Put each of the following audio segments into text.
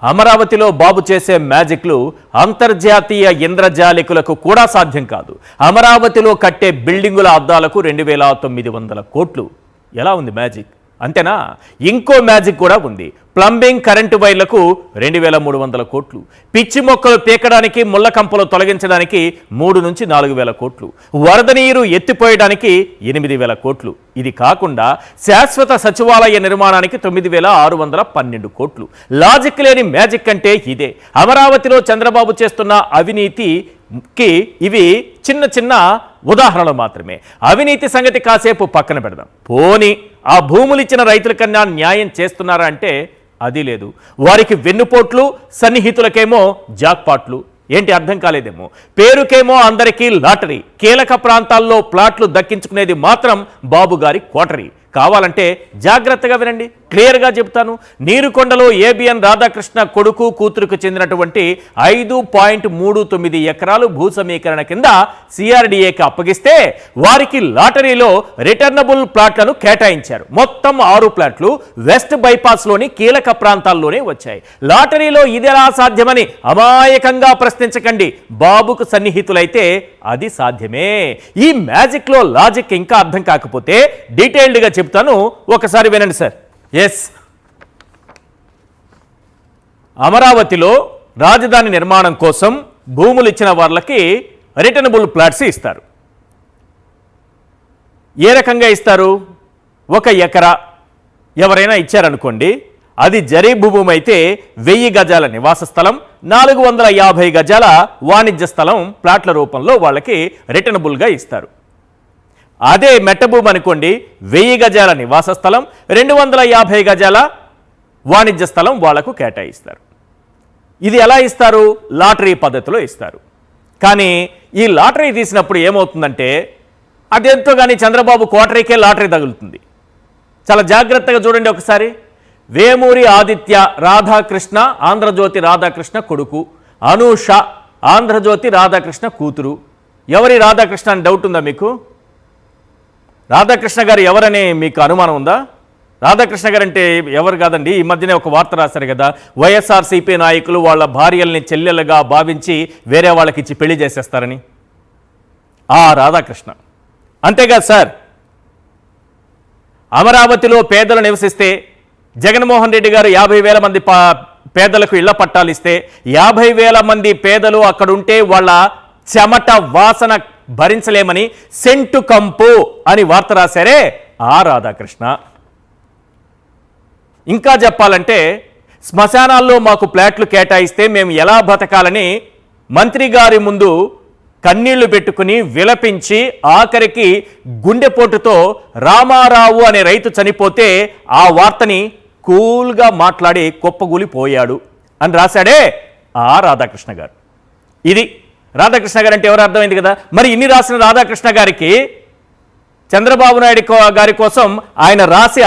అమరావతిలో బాబు చేసే మ్యాజిక్లు అంతర్జాతీయ ఇంద్రజాలికులకు కూడా సాధ్యం కాదు. అమరావతిలో కట్టే బిల్డింగుల అద్దాలకు 2900 కోట్లు. ఎలా ఉంది మ్యాజిక్? అంతేనా? ఇంకో మ్యాజిక్ కూడా ఉంది. ప్లంబింగ్ కరెంటు వైర్లకు 2300 కోట్లు. పిచ్చి మొక్కలు పీకడానికి ముళ్ళ కంపలు తొలగించడానికి 3 నుంచి 4000 కోట్లు. వరద నీరు ఎత్తిపోయడానికి 8000 కోట్లు. ఇది కాకుండా శాశ్వత సచివాలయ నిర్మాణానికి 9612 కోట్లు. లాజిక్ లేని మ్యాజిక్ అంటే ఇదే. అమరావతిలో చంద్రబాబు చేస్తున్న అవినీతికి ఇవి చిన్న చిన్న ఉదాహరణలు మాత్రమే. అవినీతి సంగతి కాసేపు పక్కన పెడదాం. పోనీ ఆ భూములు ఇచ్చిన రైతుల కన్నా న్యాయం చేస్తున్నారా అంటే అది లేదు. వారికి వెన్నుపోట్లు, సన్నిహితులకేమో జాక్పాట్లు. ఏంటి అర్థం కాలేదేమో. పేరుకేమో అందరికీ లాటరీ. కీలక ప్రాంతాల్లో ప్లాట్లు దక్కించుకునేది మాత్రం బాబు గారి కోటరీ. కావాలంటే జాగ్రత్తగా వినండి, క్లియర్గా చెప్తాను. నీరుకొండలో ఏబిఎన్ రాధాకృష్ణ కొడుకు కూతురుకు చెందినటువంటి 5.39 ఎకరాలు భూ సమీకరణ కింద సిఆర్డీఏకి అప్పగిస్తే వారికి లాటరీలో రిటర్నబుల్ ప్లాట్లను కేటాయించారు. మొత్తం 6 ప్లాట్లు వెస్ట్ బైపాస్లోని కీలక ప్రాంతాల్లోనే వచ్చాయి. లాటరీలో ఇదెలా సాధ్యమని అమాయకంగా ప్రశ్నించకండి. బాబుకు సన్నిహితులైతే అది సాధ్యమే. ఈ మ్యాజిక్లో లాజిక్ ఇంకా అర్థం కాకపోతే డీటెయిల్డ్గా చెప్తాను, ఒకసారి వినండి సార్. ఎస్, అమరావతిలో రాజధాని నిర్మాణం కోసం భూములు ఇచ్చిన వాళ్ళకి రిటర్నబుల్ ప్లాట్స్ ఇస్తారు. ఏ రకంగా ఇస్తారు? 1 ఎకరా ఎవరైనా ఇచ్చారనుకోండి, అది జరీబు భూమి అయితే 1000 గజాల నివాస స్థలం, 450 గజాల వాణిజ్య స్థలం ప్లాట్ల రూపంలో వాళ్ళకి రిటర్నబుల్గా ఇస్తారు. అదే మెట్టభూమి అనుకోండి, 1000 గజాల నివాస స్థలం, 250 గజాల వాణిజ్య స్థలం వాళ్లకు కేటాయిస్తారు. ఇది ఎలా ఇస్తారు? లాటరీ పద్ధతిలో ఇస్తారు. కానీ ఈ లాటరీ తీసినప్పుడు ఏమవుతుందంటే అదెంతో కానీ చంద్రబాబు కోటరీకే లాటరీ తగులుతుంది. చాలా జాగ్రత్తగా చూడండి ఒకసారి. వేమూరి ఆదిత్య రాధాకృష్ణ, ఆంధ్రజ్యోతి రాధాకృష్ణ కొడుకు, అనూష ఆంధ్రజ్యోతి రాధాకృష్ణ కూతురు. ఎవరి రాధాకృష్ణ అని డౌట్ ఉందా మీకు? రాధాకృష్ణ గారు ఎవరని మీకు అనుమానం ఉందా? రాధాకృష్ణ గారు అంటే ఎవరు కాదండి. ఈ మధ్యనే ఒక వార్త రాశారు కదా, వైఎస్ఆర్సీపీ నాయకులు వాళ్ళ భార్యల్ని చెల్లెలుగా భావించి వేరే వాళ్ళకి ఇచ్చి పెళ్లి చేసేస్తారని. ఆ రాధాకృష్ణ. అంతేకాదు సార్, అమరావతిలో పేదలు నివసిస్తే జగన్మోహన్ రెడ్డి గారు 50,000 మంది పేదలకు ఇళ్ల పట్టాలు ఇస్తే 50,000 మంది పేదలు అక్కడుంటే వాళ్ళ చెమట వాసన భరించలేమని సెంటు కంపు అని వార్త రాశారే ఆ రాధాకృష్ణ. ఇంకా చెప్పాలంటే శ్మశానాల్లో మాకు ప్లాట్లు కేటాయిస్తే మేము ఎలా బతకాలని మంత్రి గారి ముందు కన్నీళ్లు పెట్టుకుని విలపించి ఆఖరికి గుండెపోటుతో రామారావు అనే రైతు చనిపోతే ఆ వార్తని కూల్గా మాట్లాడి కుప్పగూలిపోయాడు అని రాశాడే ఆ రాధాకృష్ణ గారు. ఇది రాధాకృష్ణ గారు అంటే ఎవరు అర్థమైంది కదా. మరి ఇన్ని రాసిన రాధాకృష్ణ గారికి చంద్రబాబు నాయుడు గారి కోసం ఆయన రాసి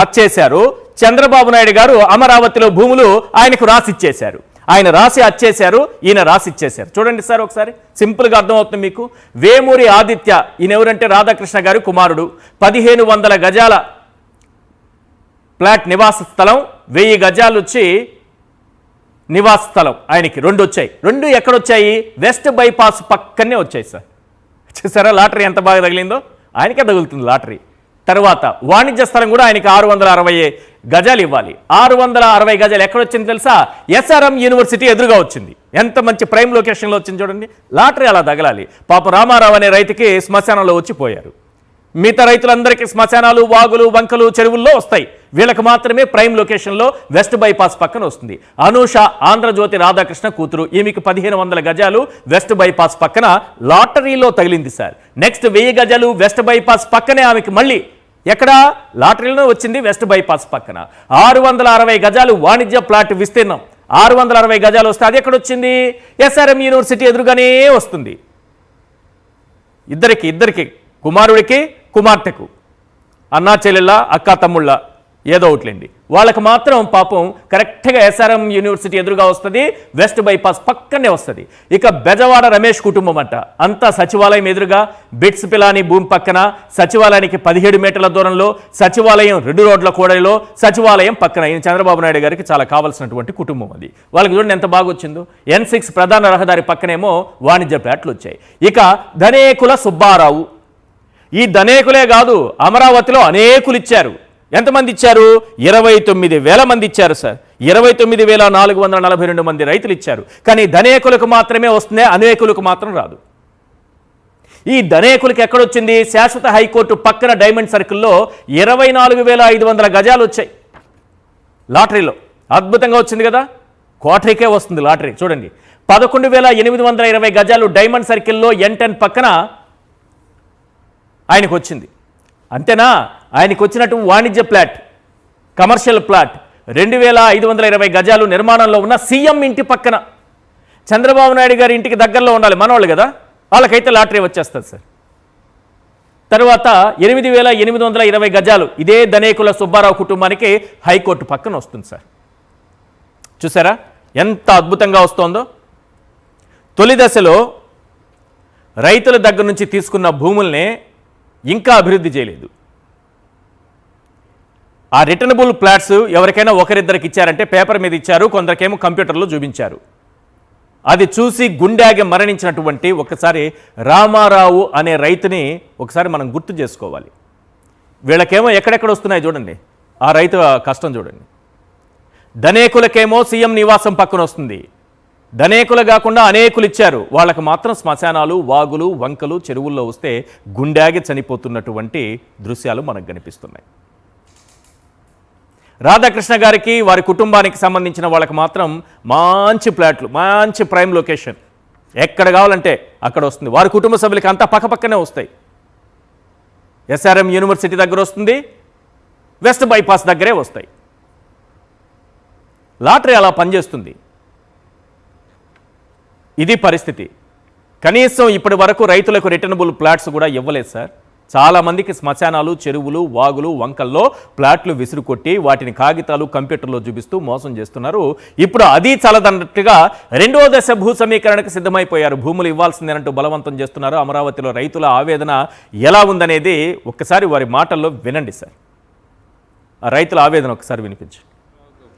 అచ్చేశారు. చంద్రబాబు నాయుడు గారు అమరావతిలో భూములు ఆయనకు రాసి ఇచ్చేశారు. ఆయన రాసి అచ్చేశారు, ఈయన రాసి ఇచ్చేశారు. చూడండి సార్ ఒకసారి, సింపుల్గా అర్థమవుతుంది మీకు. వేమూరి ఆదిత్య, ఈయన ఎవరంటే రాధాకృష్ణ గారి కుమారుడు. 1500 గజాల ఫ్లాట్ నివాస స్థలం, 1000 గజాలు వచ్చి నివాస స్థలం ఆయనకి 2 వచ్చాయి. 2 ఎక్కడొచ్చాయి? వెస్ట్ బైపాస్ పక్కనే వచ్చాయి సార్. చూసారా లాటరీ ఎంత బాగా తగిలిందో? ఆయనకే తగులుతుంది లాటరీ. తర్వాత వాణిజ్య స్థలం కూడా ఆయనకి 660 గజాలు ఇవ్వాలి. 660 గజాలు ఎక్కడొచ్చింది తెలుసా? ఎస్ఆర్ఎం యూనివర్సిటీ ఎదురుగా వచ్చింది. ఎంత మంచి ప్రైమ్ లొకేషన్లో వచ్చింది చూడండి. లాటరీ అలా తగలాలి. పాప రామారావు అనే రైతుకి శ్మశానంలో వచ్చిపోయారు. మిగతా రైతులందరికీ శ్మశానాలు, వాగులు, వంకలు, చెరువుల్లో వస్తాయి. వీళ్ళకి మాత్రమే ప్రైమ్ లొకేషన్లో వెస్ట్ బైపాస్ పక్కన వస్తుంది. అనూష ఆంధ్రజ్యోతి రాధాకృష్ణ కూతురు, ఈమెకి 1500 గజాలు వెస్ట్ బైపాస్ పక్కన లాటరీలో తగిలింది సార్. నెక్స్ట్ 1000 గజాలు వెస్ట్ బైపాస్ పక్కనే ఆమెకి మళ్ళీ ఎక్కడ లాటరీలో వచ్చింది? వెస్ట్ బైపాస్ పక్కన. 660 గజాలు వాణిజ్య ప్లాట్ విస్తీర్ణం. 660 గజాలు వస్తే అది ఎక్కడొచ్చింది? ఎస్ఆర్ఎం యూనివర్సిటీ ఎదురుగానే వస్తుంది. ఇద్దరికి కుమారుడికి, కుమార్తెకు, అన్నా చెల్లెళ్ళ, అక్క తమ్ముళ్ళ ఏదో ఒకట్లేండి. వాళ్ళకి మాత్రం పాపం కరెక్ట్గా ఎస్ఆర్ఎం యూనివర్సిటీ ఎదురుగా వస్తుంది, వెస్ట్ బైపాస్ పక్కనే వస్తుంది. ఇక బెజవాడ రమేష్ కుటుంబం అంట, అంతా సచివాలయం ఎదురుగా, బిట్స్ పిలాని భూమి పక్కన, సచివాలయానికి 17 మీటర్ల దూరంలో, సచివాలయం 2 రోడ్ల కూడలిలో, సచివాలయం పక్కన. ఈయన చంద్రబాబు నాయుడు గారికి చాలా కావాల్సినటువంటి కుటుంబం అది. వాళ్ళకి చూడండి ఎంత బాగా వచ్చిందో. N6 ప్రధాన రహదారి పక్కనేమో వాణిజ్య ఫ్లాట్లు వచ్చాయి. ఇక ధనేకుల సుబ్బారావు, ఈ ధనేకులే కాదు, అమరావతిలో అనేకులు ఇచ్చారు. ఎంతమంది ఇచ్చారు? 29,000 మంది ఇచ్చారు సార్. 29,442 మంది రైతులు ఇచ్చారు. కానీ ధనేకులకు మాత్రమే వస్తుంది, అనేకులకు మాత్రం రాదు. ఈ ధనేకులకి ఎక్కడొచ్చింది? శాశ్వత హైకోర్టు పక్కన డైమండ్ సర్కిల్లో 24,500 గజాలు వచ్చాయి లాటరీలో. అద్భుతంగా వచ్చింది కదా, క్వార్టరీకే వస్తుంది లాటరీ. చూడండి, 11,820 గజాలు డైమండ్ సర్కిల్లో N10 పక్కన ఆయనకు వచ్చింది. అంతేనా? ఆయనకు వచ్చినట్టు వాణిజ్య ప్లాట్, కమర్షియల్ ప్లాట్ 2,520 గజాలు నిర్మాణంలో ఉన్న సీఎం ఇంటి పక్కన. చంద్రబాబు నాయుడు గారి ఇంటికి దగ్గరలో ఉండాలి మనవాళ్ళు కదా, వాళ్ళకైతే లాటరీ వచ్చేస్తుంది సార్. తర్వాత 8,820 గజాలు ఇదే ధనేకుల సుబ్బారావు కుటుంబానికి హైకోర్టు పక్కన వస్తుంది సార్. చూసారా ఎంత అద్భుతంగా వస్తోందో. తొలి దశలో రైతుల దగ్గర నుంచి తీసుకున్న భూముల్ని ఇంకా అభివృద్ధి చేయలేదు. ఆ రిటర్నబుల్ ప్లాట్స్ ఎవరికైనా ఒకరిద్దరికి ఇచ్చారంటే పేపర్ మీద ఇచ్చారు, కొందరికేమో కంప్యూటర్లో చూపించారు. అది చూసి గుండెకి మరణించినటువంటి ఒకసారి రామారావు అనే రైతుని ఒకసారి మనం గుర్తు చేసుకోవాలి. వీళ్ళకేమో ఎక్కడెక్కడ వస్తున్నాయి చూడండి, ఆ రైతు కష్టం చూడండి. ధనేకులకేమో సీఎం నివాసం పక్కన వస్తుంది. ధనేకులు కాకుండా అనేకులు ఇచ్చారు, వాళ్ళకు మాత్రం శ్మశానాలు, వాగులు, వంకలు, చెరువుల్లో వస్తే గుండెకి చనిపోతున్నటువంటి దృశ్యాలు మనకు కనిపిస్తున్నాయి. రాధాకృష్ణ గారికి వారి కుటుంబానికి సంబంధించిన వాళ్ళకి మాత్రం మంచి ప్లాట్లు, మంచి ప్రైమ్ లొకేషన్, ఎక్కడ కావాలంటే అక్కడ వస్తుంది. వారి కుటుంబ సభ్యులకి అంతా పక్కపక్కనే వస్తాయి. ఎస్ఆర్ఎం యూనివర్సిటీ దగ్గర వస్తుంది, వెస్ట్ బైపాస్ దగ్గరే వస్తాయి. లాటరీ అలా పనిచేస్తుంది. ఇది పరిస్థితి. కనీసం ఇప్పటి వరకు రైతులకు రిటర్నబుల్ ప్లాట్స్ కూడా ఇవ్వలేదు సార్. చాలామందికి శ్మశానాలు, చెరువులు, వాగులు, వంకల్లో ప్లాట్లు విసురుకొట్టి వాటిని కాగితాలు, కంప్యూటర్లో చూపిస్తూ మోసం చేస్తున్నారు. ఇప్పుడు అది చాలదన్నట్టుగా 2వ దశ భూ సమీకరణకు సిద్ధమైపోయారు. భూములు ఇవ్వాల్సిందేనంటూ బలవంతం చేస్తున్నారు. అమరావతిలో రైతుల ఆవేదన ఎలా ఉందనేది ఒక్కసారి వారి మాటల్లో వినండి సార్. ఆ రైతుల ఆవేదన ఒకసారి వినిపించు.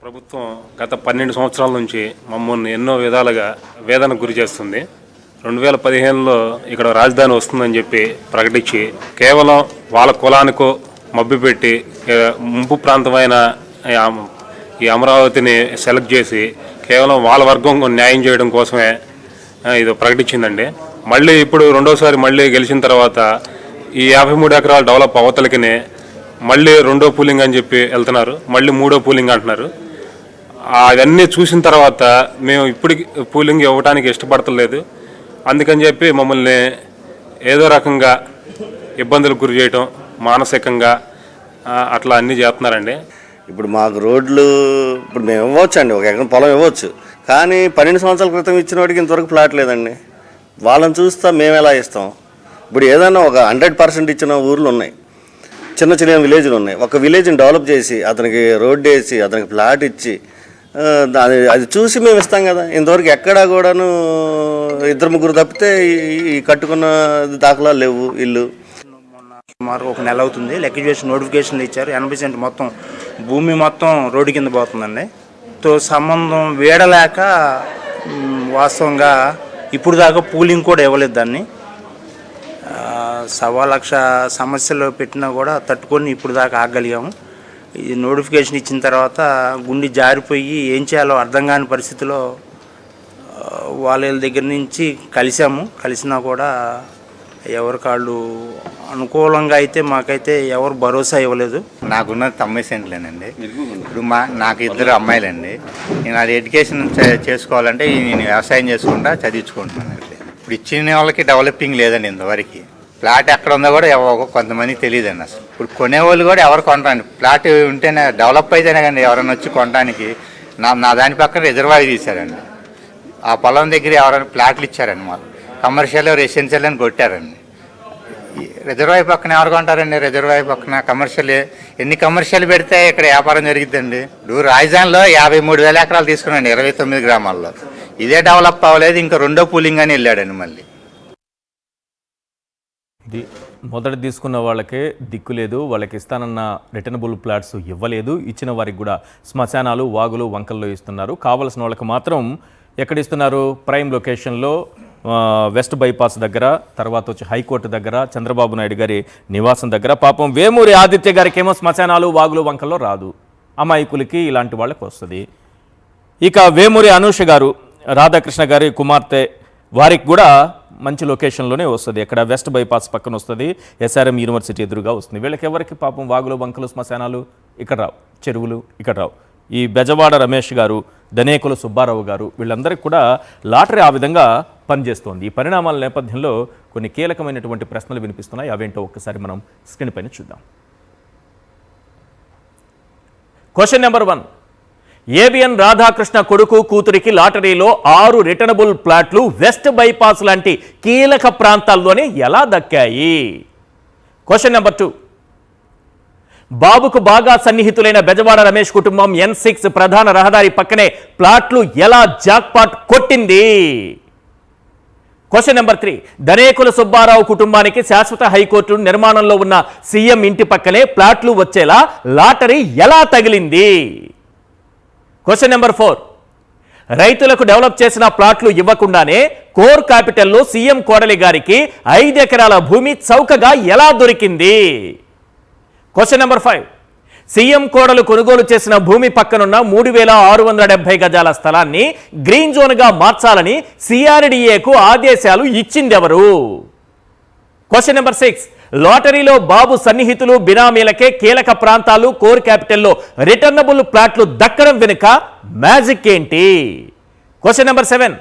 ప్రభుత్వం గత 12 సంవత్సరాల నుంచి మమ్మల్ని ఎన్నో విధాలుగా వేదనకు గురి చేస్తుంది. 2015లో ఇక్కడ రాజధాని వస్తుందని చెప్పి ప్రకటించి కేవలం వాళ్ళ కులానికో మభ్యపెట్టి ముంపు ప్రాంతమైన ఈ అమరావతిని సెలెక్ట్ చేసి కేవలం వాళ్ళ వర్గం న్యాయం చేయడం కోసమే ఇది ప్రకటించిందండి. మళ్ళీ ఇప్పుడు రెండోసారి మళ్ళీ గెలిచిన తర్వాత ఈ 53 ఎకరాల డెవలప్ అవతలకినే మళ్ళీ 2వ పూలింగ్ అని చెప్పి వెళ్తున్నారు, మళ్ళీ 3వ పూలింగ్ అంటున్నారు. అవన్నీ చూసిన తర్వాత మేము ఇప్పటికి పూలింగ్ ఇవ్వడానికి ఇష్టపడతలేదు. అందుకని చెప్పి మమ్మల్ని ఏదో రకంగా ఇబ్బందులకు గురి చేయటం, మానసికంగా అట్లా అన్నీ చేస్తున్నారండి. ఇప్పుడు మాకు రోడ్లు ఇప్పుడు మేము ఇవ్వచ్చు అండి, 1 ఎకరం పొలం ఇవ్వచ్చు. కానీ 12 సంవత్సరాల క్రితం ఇచ్చిన వాడికి ఇంతవరకు ప్లాట్ లేదండి. వాళ్ళని చూస్తా మేము ఎలా ఇస్తాం? ఇప్పుడు ఏదైనా ఒక 100% ఇచ్చిన ఊర్లు ఉన్నాయి, చిన్న చిన్న విలేజ్లు ఉన్నాయి. ఒక విలేజ్ని డెవలప్ చేసి అతనికి రోడ్డు వేసి అతనికి ప్లాట్ ఇచ్చి అది చూసి మేము ఇస్తాం కదా. ఇంతవరకు ఎక్కడా కూడాను 2-3 తప్పితే ఈ కట్టుకున్న దాఖలాలు లేవు. ఇల్లు సుమారు 1 నెల అవుతుంది, లెక్క చేసి నోటిఫికేషన్లు ఇచ్చారు. 80% మొత్తం భూమి మొత్తం రోడ్డు కింద పోతుందండి. తో సంబంధం వీడలేక వాస్తవంగా ఇప్పుడు దాకా పూలింగ్ కూడా ఇవ్వలేదు. దాన్ని 1,00,000 సమస్యలు పెట్టినా కూడా తట్టుకొని ఇప్పుడు దాకా ఆగలిగాము. ఈ నోటిఫికేషన్ ఇచ్చిన తర్వాత గుండె జారిపోయి ఏం చేయాలో అర్థం కాని పరిస్థితిలో వాళ్ళ దగ్గర నుంచి కలిసినా కూడా ఎవరి కాళ్ళు అనుకూలంగా అయితే మాకైతే ఎవరు భరోసా ఇవ్వలేదు. నాకున్నది 90 సెంట్లేనండి. ఇప్పుడు నాకు 2 అమ్మాయిలండి. నేను అది ఎడ్యుకేషన్ చేసుకోవాలంటే నేను వ్యవసాయం చేసుకుంటా చదివించుకుంటున్నానండి. ఇప్పుడు ఇచ్చిన వాళ్ళకి డెవలపింగ్ లేదండి. ఇంతవరకు ప్లాట్ ఎక్కడ ఉందో కూడా కొంతమందికి తెలియదండి. అసలు ఇప్పుడు కొనేవాళ్ళు కూడా ఎవరు కొనరండి. ప్లాట్ ఉంటేనే డెవలప్ అయితేనే కానీ ఎవరైనా వచ్చి కొనడానికి. నా దాని పక్కన రిజర్వాయర్ తీశారండి. ఆ పొలం దగ్గర ఎవరైనా ప్లాట్లు ఇచ్చారండి. మాకు కమర్షియల్ రెసిడెన్షియల్ అని కొట్టారండి. రిజర్వాయర్ పక్కన ఎవరు కొంటారండి? రిజర్వాయర్ పక్కన కమర్షియల్ ఎన్ని కమర్షియల్ పెడితే ఇక్కడ వ్యాపారం జరిగిద్దండి. ఇప్పుడు రాజధానిలో 53,000 ఎకరాలు తీసుకున్నాండి 29 గ్రామాల్లో. ఇదే డెవలప్ అవ్వలేదు, ఇంకా రెండో పూలింగ్ అని వెళ్ళాడండి మళ్ళీ. ఇది మొదట తీసుకున్న వాళ్ళకే దిక్కు లేదు, వాళ్ళకి ఇస్తానన్న రిటర్నబుల్ ప్లాట్స్ ఇవ్వలేదు, ఇచ్చిన వారికి కూడా శ్మశానాలు వాగులు వంకల్లో ఇస్తున్నారు. కావలసిన వాళ్ళకి మాత్రం ఎక్కడ ఇస్తున్నారు? ప్రైమ్ లొకేషన్లో వెస్ట్ బైపాస్ దగ్గర, తర్వాత వచ్చి హైకోర్టు దగ్గర, చంద్రబాబు నాయుడు గారి నివాసం దగ్గర. పాపం వేమూరి ఆదిత్య గారికి ఏమో శ్మశానాలు వాగులు వంకల్లో రాదు, అమాయకులకి ఇలాంటి వాళ్ళకి వస్తుంది. ఇక వేమూరి అనూష గారు, రాధాకృష్ణ గారి కుమార్తె, వారికి కూడా మంచి లొకేషన్లోనే వస్తుంది. ఇక్కడ వెస్ట్ బైపాస్ పక్కన వస్తుంది, SRM యూనివర్సిటీ ఎదురుగా వస్తుంది. వీళ్ళకి ఎవరికి పాపం వాగులు వంకలు శ్మశానాలు ఇక్కడ రావు, చెరువులు ఇక్కడ రావు. ఈ బెజవాడ రమేష్ గారు, దనేకుల సుబ్బారావు గారు, వీళ్ళందరికీ కూడా లాటరీ ఆ విధంగా పనిచేస్తోంది. ఈ పరిణామాల నేపథ్యంలో కొన్ని కీలకమైనటువంటి ప్రశ్నలు వినిపిస్తున్నాయి. అవేంటో ఒక్కసారి మనం స్క్రీన్ పైన చూద్దాం. Question number 1. ఏబిఎన్ రాధాకృష్ణ కొడుకు కూతురికి లాటరీలో 6 రిటర్నబుల్ ప్లాట్లు వెస్ట్ బైపాస్ లాంటి కీలక ప్రాంతాల్లోనే ఎలా దక్కాయి? Question number 2. బాబుకు బాగా సన్నిహితులైన బెజవాడ రమేష్ కుటుంబం N6 ప్రధాన రహదారి పక్కనే ప్లాట్లు ఎలా జాక్పాట్ కొట్టింది? Question number 3. దనేకుల సుబ్బారావు కుటుంబానికి శాశ్వత హైకోర్టు నిర్మాణంలో ఉన్న సీఎం ఇంటి పక్కనే ప్లాట్లు వచ్చేలా లాటరీ ఎలా తగిలింది? Question number 4. రైతులకు డెవలప్ చేసిన ప్లాట్లు ఇవ్వకుండానే కోర్ క్యాపిటల్లో సీఎం కోడలి గారికి 5 ఎకరాల భూమి చౌకగా ఎలా దొరికింది? Question number 5. సీఎం కోడలు కొనుగోలు చేసిన భూమి పక్కనున్న 3,670 గజాల స్థలాన్ని గ్రీన్ జోన్గా మార్చాలని CRDAకు ఆదేశాలు ఇచ్చిందెవరు? Question number 6. లాటరీలో బాబు సన్నిహితులు బినామీలకే కీలక ప్రాంతాలు కోర్ క్యాపిటల్లో రిటర్నబుల్ ప్లాట్లు దక్కడం వెనుక మ్యాజిక్ ఏంటి? Question number 7.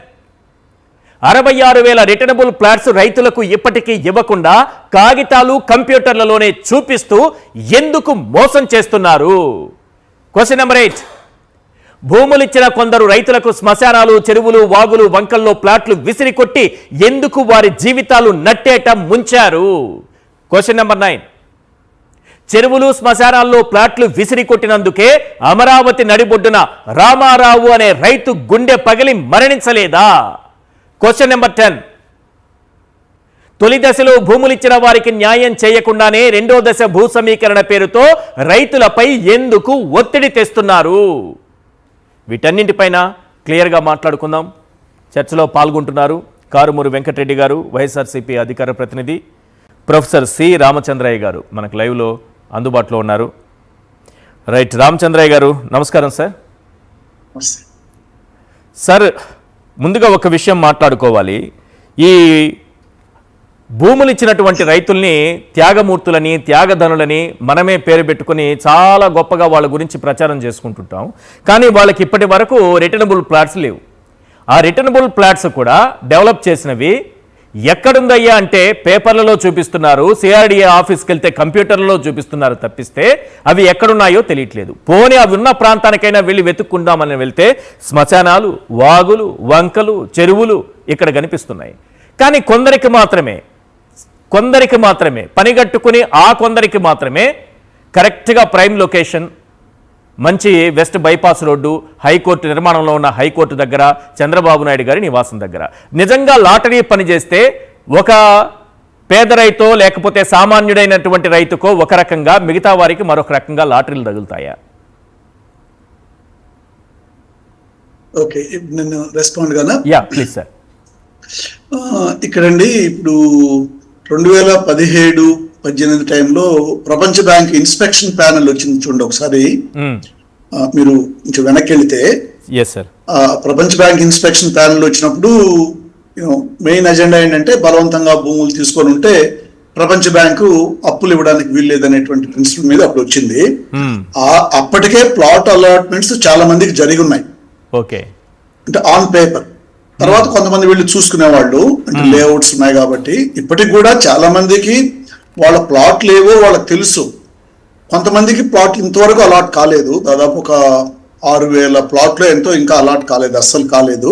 66,000 రిటర్నబుల్ ప్లాట్స్ రైతులకు ఇప్పటికీ ఇవ్వకుండా కాగితాలు కంప్యూటర్లలోనే చూపిస్తూ ఎందుకు మోసం చేస్తున్నారు? Question number 8. భూములిచ్చిన కొందరు రైతులకు శ్మశానాలు, చెరువులు, వాగులు, వంకల్లో ప్లాట్లు విసిరికొట్టి ఎందుకు వారి జీవితాలు నట్టేట ముంచారు? Question number 9. చెరువులు, శ్మశానాల్లో ప్లాట్లు విసిరి కొట్టినందుకే అమరావతి నడిబొడ్డున రామారావు అనే రైతు గుండె పగిలి మరణించలేదా? Question number 10. తొలి దశలో భూములిచ్చిన వారికి న్యాయం చేయకుండానే రెండో దశ భూ సమీకరణ పేరుతో రైతులపై ఎందుకు ఒత్తిడి తెస్తున్నారు? వీటన్నింటిపైన క్లియర్గా మాట్లాడుకుందాం. చర్చలో పాల్గొంటున్నారు కారుమూరి వెంకటరెడ్డి గారు, వైఎస్ఆర్సీపీ అధికార ప్రతినిధి, ప్రొఫెసర్ సి రామచంద్రయ్య గారు మనకు లైవ్లో అందుబాటులో ఉన్నారు. రైట్, రామచంద్రయ్య గారు నమస్కారం సార్. సార్, ముందుగా ఒక విషయం మాట్లాడుకోవాలి. ఈ భూములు ఇచ్చినటువంటి రైతుల్ని త్యాగమూర్తులని, త్యాగధనులని మనమే పేరు పెట్టుకుని చాలా గొప్పగా వాళ్ళ గురించి ప్రచారం చేసుకుంటుంటాం. కానీ వాళ్ళకి ఇప్పటి వరకు రిటర్నబుల్ ప్లాట్స్ లేవు. ఆ రిటర్నబుల్ ప్లాట్స్ కూడా డెవలప్ చేసినవి ఎక్కడుందయ్యా అంటే పేపర్లలో చూపిస్తున్నారు, CRDA ఆఫీస్కి వెళ్తే కంప్యూటర్లలో చూపిస్తున్నారు తప్పిస్తే అవి ఎక్కడున్నాయో తెలియట్లేదు. పోనీ అవి ఉన్న ప్రాంతానికైనా వెళ్ళి వెతుక్కుందామని వెళ్తే శ్మశానాలు, వాగులు, వంకలు, చెరువులు ఇక్కడ కనిపిస్తున్నాయి. కానీ కొందరికి మాత్రమే పనిగట్టుకుని ఆ కొందరికి మాత్రమే కరెక్ట్గా ప్రైమ్ లొకేషన్, మంచి వెస్ట్ బైపాస్ రోడ్డు, హైకోర్టు నిర్మాణంలో ఉన్న హైకోర్టు దగ్గర, చంద్రబాబు నాయుడు గారి నివాసం దగ్గర. నిజంగా లాటరీ పనిచేస్తే ఒక పేద రైతో లేకపోతే సామాన్యుడైనటువంటి రైతుకో ఒక రకంగా, మిగతా వారికి మరొక రకంగా లాటరీలు తగులుతాయా? ఓకే, నేను రెస్పాండ్ గానా? Yeah please sir. ఇక్కడండి ఇప్పుడు 2017-18 టైంలో ప్రపంచ బ్యాంక్ ఇన్స్పెక్షన్ ప్యానెల్ వచ్చింది చూడండి ఒకసారి. మీరు కొంచెం వెనక్కి వెళితే ప్రపంచ బ్యాంక్ ఇన్స్పెక్షన్ ప్యానెల్ వచ్చినప్పుడు మెయిన్ ఎజెండా ఏంటంటే బలవంతంగా భూములు తీసుకొని ఉంటే ప్రపంచ బ్యాంకు అప్పులు ఇవ్వడానికి వీల్లేదనేటువంటి ప్రిన్సిపల్ మీద అప్పుడు వచ్చింది. అప్పటికే ప్లాట్ అలాట్మెంట్స్ చాలా మందికి జరిగి ఉన్నాయి, అంటే ఆన్ పేపర్. తర్వాత కొంతమంది వీళ్ళు చూసుకునేవాళ్ళు, అంటే లేఅవుట్స్ ఉన్నాయి కాబట్టి. ఇప్పటికి కూడా చాలా మందికి వాళ్ళ ప్లాట్లు ఏవో వాళ్ళకి తెలుసు. కొంతమందికి ప్లాట్ ఇంతవరకు అలాట్ కాలేదు, దాదాపు ఒక 6,000 ప్లాట్లు ఎంతో ఇంకా అలాట్ కాలేదు, అస్సలు కాలేదు.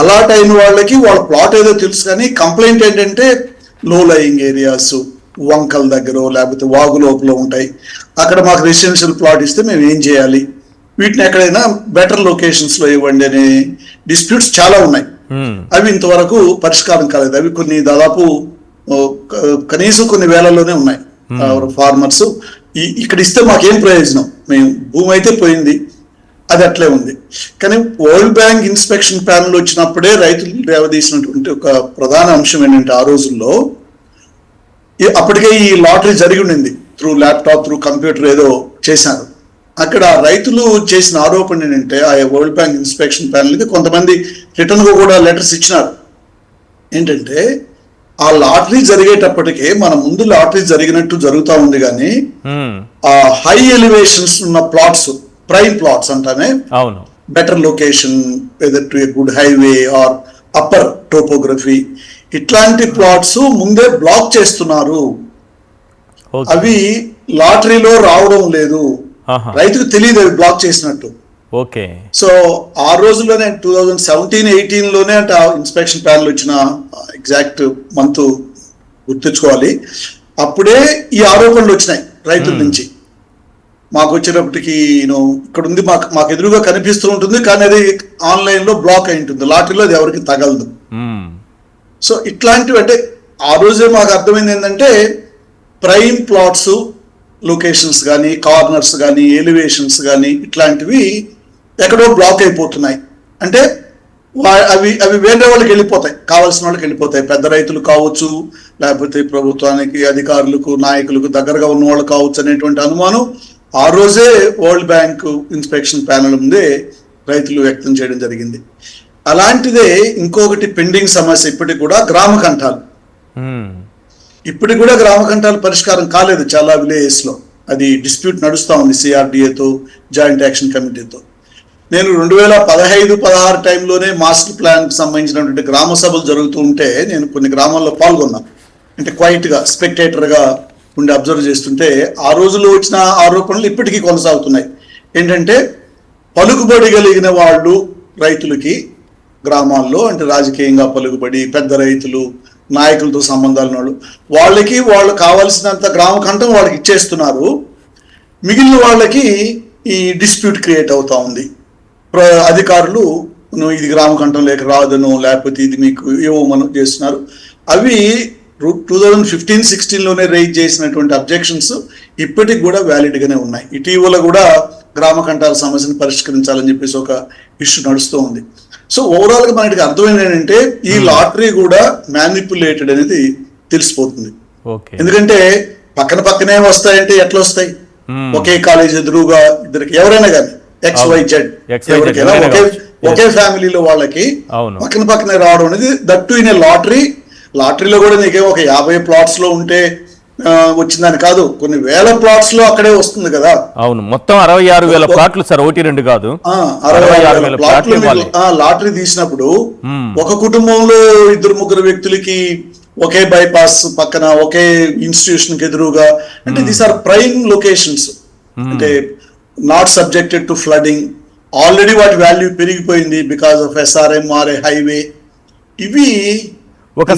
అలాట్ అయిన వాళ్ళకి వాళ్ళ ప్లాట్ ఏదో తెలుసు, కానీ కంప్లైంట్ ఏంటంటే లో లయింగ్ ఏరియాస్, వంకల దగ్గర లేకపోతే వాగు లోపల ఉంటాయి, అక్కడ మాకు రెసిడెన్షియల్ ప్లాట్ ఇస్తే మేము ఏం చేయాలి, వీటిని ఎక్కడైనా బెటర్ లొకేషన్స్ లో ఇవ్వండి అనే డిస్ప్యూట్స్ చాలా ఉన్నాయి. అవి ఇంతవరకు పరిష్కారం కాలేదు. అవి కొన్ని దాదాపు కనీసం కొన్ని వేలలోనే ఉన్నాయి. ఫార్మర్స్ ఇక్కడ ఇస్తే మాకేం ప్రయోజనం, మేము భూమి అయితే పోయింది, అది అట్లే ఉంది. కానీ వరల్డ్ బ్యాంక్ ఇన్స్పెక్షన్ ప్యానల్ వచ్చినప్పుడే రైతులు లేవదీసినటువంటి ఒక ప్రధాన అంశం ఏంటంటే, ఆ రోజుల్లో అప్పటికే ఈ లాటరీ జరిగి ఉండింది, త్రూ ల్యాప్టాప్ త్రూ కంప్యూటర్ ఏదో చేశారు. అక్కడ రైతులు చేసిన ఆరోపణ ఏంటంటే, ఆ వరల్డ్ బ్యాంక్ ఇన్స్పెక్షన్ ప్యానల్కి కొంతమంది రిటర్న్ గా కూడా లెటర్స్ ఇచ్చినారు. ఏంటంటే, ఆ లాటరీ జరిగేటప్పటికే మన ముందు లాటరీ జరిగినట్టు జరుగుతూ ఉంది, కానీ ఆ హై ఎలివేషన్స్ ఉన్న ప్లాట్స్, ప్రైమ్ ప్లాట్స్ అంటానే, అవును, better location, whether to a good highway or upper topography, ఇట్లాంటి ప్లాట్స్ ముందే బ్లాక్ చేస్తున్నారు. అవి లాటరీలో రావడం లేదు, రైతుకు తెలియదు అవి బ్లాక్ చేసినట్టు. ఓకే. సో ఆ రోజుల్లోనే 2017-18 లోనే అంటే ఆ ఇన్స్పెక్షన్ ప్యానల్ వచ్చిన ఎగ్జాక్ట్ మంత్ గుర్తుంచుకోవాలి, అప్పుడే ఈ ఆరోపణలు వచ్చినాయి రైతుల నుంచి. మాకు వచ్చేటప్పటికి ఇక్కడ ఉంది, మాకు ఎదురుగా కనిపిస్తూ ఉంటుంది, కానీ అది ఆన్లైన్ లో బ్లాక్ అయి ఉంటుంది, లాటరీలో అది ఎవరికి తగలదు. సో ఇట్లాంటివి అంటే ఆ రోజే మాకు అర్థమైంది ఏంటంటే, ప్రైమ్ ప్లాట్స్ లొకేషన్స్ కానీ, కార్నర్స్ కానీ, ఎలివేషన్స్ కానీ ఇట్లాంటివి ఎక్కడో బ్లాక్ అయిపోతున్నాయి. అంటే అవి వేరే వాళ్ళకి వెళ్ళిపోతాయి, కావాల్సిన వాళ్ళకి వెళ్ళిపోతాయి. పెద్ద రైతులు కావచ్చు, లేకపోతే ప్రభుత్వానికి, అధికారులకు, నాయకులకు దగ్గరగా ఉన్న వాళ్ళు కావచ్చు అనేటువంటి అనుమానం ఆ రోజే వరల్డ్ బ్యాంక్ ఇన్స్పెక్షన్ ప్యానల్ ముందే రైతులు వ్యక్తం చేయడం జరిగింది. అలాంటిదే ఇంకొకటి పెండింగ్ సమస్య ఇప్పటికి కూడా గ్రామ కంఠాలు. ఇప్పటికి కూడా గ్రామ కంఠాలు పరిష్కారం కాలేదు చాలా విలేజెస్ లో. అది డిస్ప్యూట్ నడుస్తూ ఉంది సిఆర్డిఏతో, జాయింట్ యాక్షన్ కమిటీతో. నేను 2015-16 టైంలోనే మాస్టర్ ప్లాన్ కి సంబంధించినటువంటి గ్రామ సభలు జరుగుతూ ఉంటే నేను కొన్ని గ్రామాల్లో పాల్గొన్నాను. అంటే క్వైట్ గా స్పెక్టేటర్ గా ఉండి అబ్జర్వ్ చేస్తుంటే ఆ రోజుల్లో వచ్చిన ఆరోపణలు ఇప్పటికీ కొనసాగుతున్నాయి. ఏంటంటే, పలుకుబడి కలిగిన వాళ్ళు రైతులకి గ్రామాల్లో, అంటే రాజకీయంగా పలుకుబడి పెద్ద రైతులు, నాయకులతో సంబంధాలు ఉన్న వాళ్ళకి వాళ్ళు కావాల్సినంత గ్రామ కంఠం వాళ్ళకి ఇచ్చేస్తున్నారు, మిగిలిన వాళ్ళకి ఈ డిస్ప్యూట్ క్రియేట్ అవుతా ఉంది. అధికారులు ఇది గ్రామ కంఠం లేక రాదను, లేకపోతే ఇది మీకు ఇవ్వమని చేస్తున్నారు. అవి 2015-16 లోనే రైజ్ చేసినటువంటి అబ్జెక్షన్స్ ఇప్పటికి కూడా వ్యాలిడ్ గానే ఉన్నాయి. ఇటీవల కూడా గ్రామ కంఠాల సమస్యను పరిష్కరించాలని చెప్పేసి ఒక ఇష్యూ నడుస్తూ ఉంది. సో ఓవరాల్ గా మనకి అర్థమైంది ఏంటంటే, ఈ లాటరీ కూడా మ్యానిపులేటెడ్ అనేది తెలిసిపోతుంది. ఎందుకంటే పక్కనే వస్తాయంటే ఎట్లా వస్తాయి? ఒకే కాలేజ్ ఎదురుగా ఇద్దరికి ఎవరైనా కానీ XYZ ఎవరికైనా ఒకే ఫ్యామిలీలో వాళ్ళకి పక్కనే రావడం అనేది, దట్టు ఇన్ ఏ లాటరీలో కూడా నీకే ఒక 50 ప్లాట్స్ లో ఉంటే వచ్చిందని కాదు, కొన్ని వేల ప్లాట్స్ లో అక్కడే వస్తుంది కదా. అవును, మొత్తం 66,000 ప్లాట్లు సార్, 1-2 కాదు, 66,000 ప్లాట్లు. లాటరీ తీసినప్పుడు ఒక కుటుంబంలో 2-3 వ్యక్తులకి ఒకే బైపాస్ పక్కన, ఒకే ఇన్స్టిట్యూషన్ కి ఎదురుగా, అంటే దీస్ ఆర్ ప్రైమ్ లొకేషన్స్, అంటే not subjected to flooding. Already వాటి వాల్యూ పెరిగిపోయింది బికాస్ ఆఫ్ SRM హైవే. ఇవి ఒక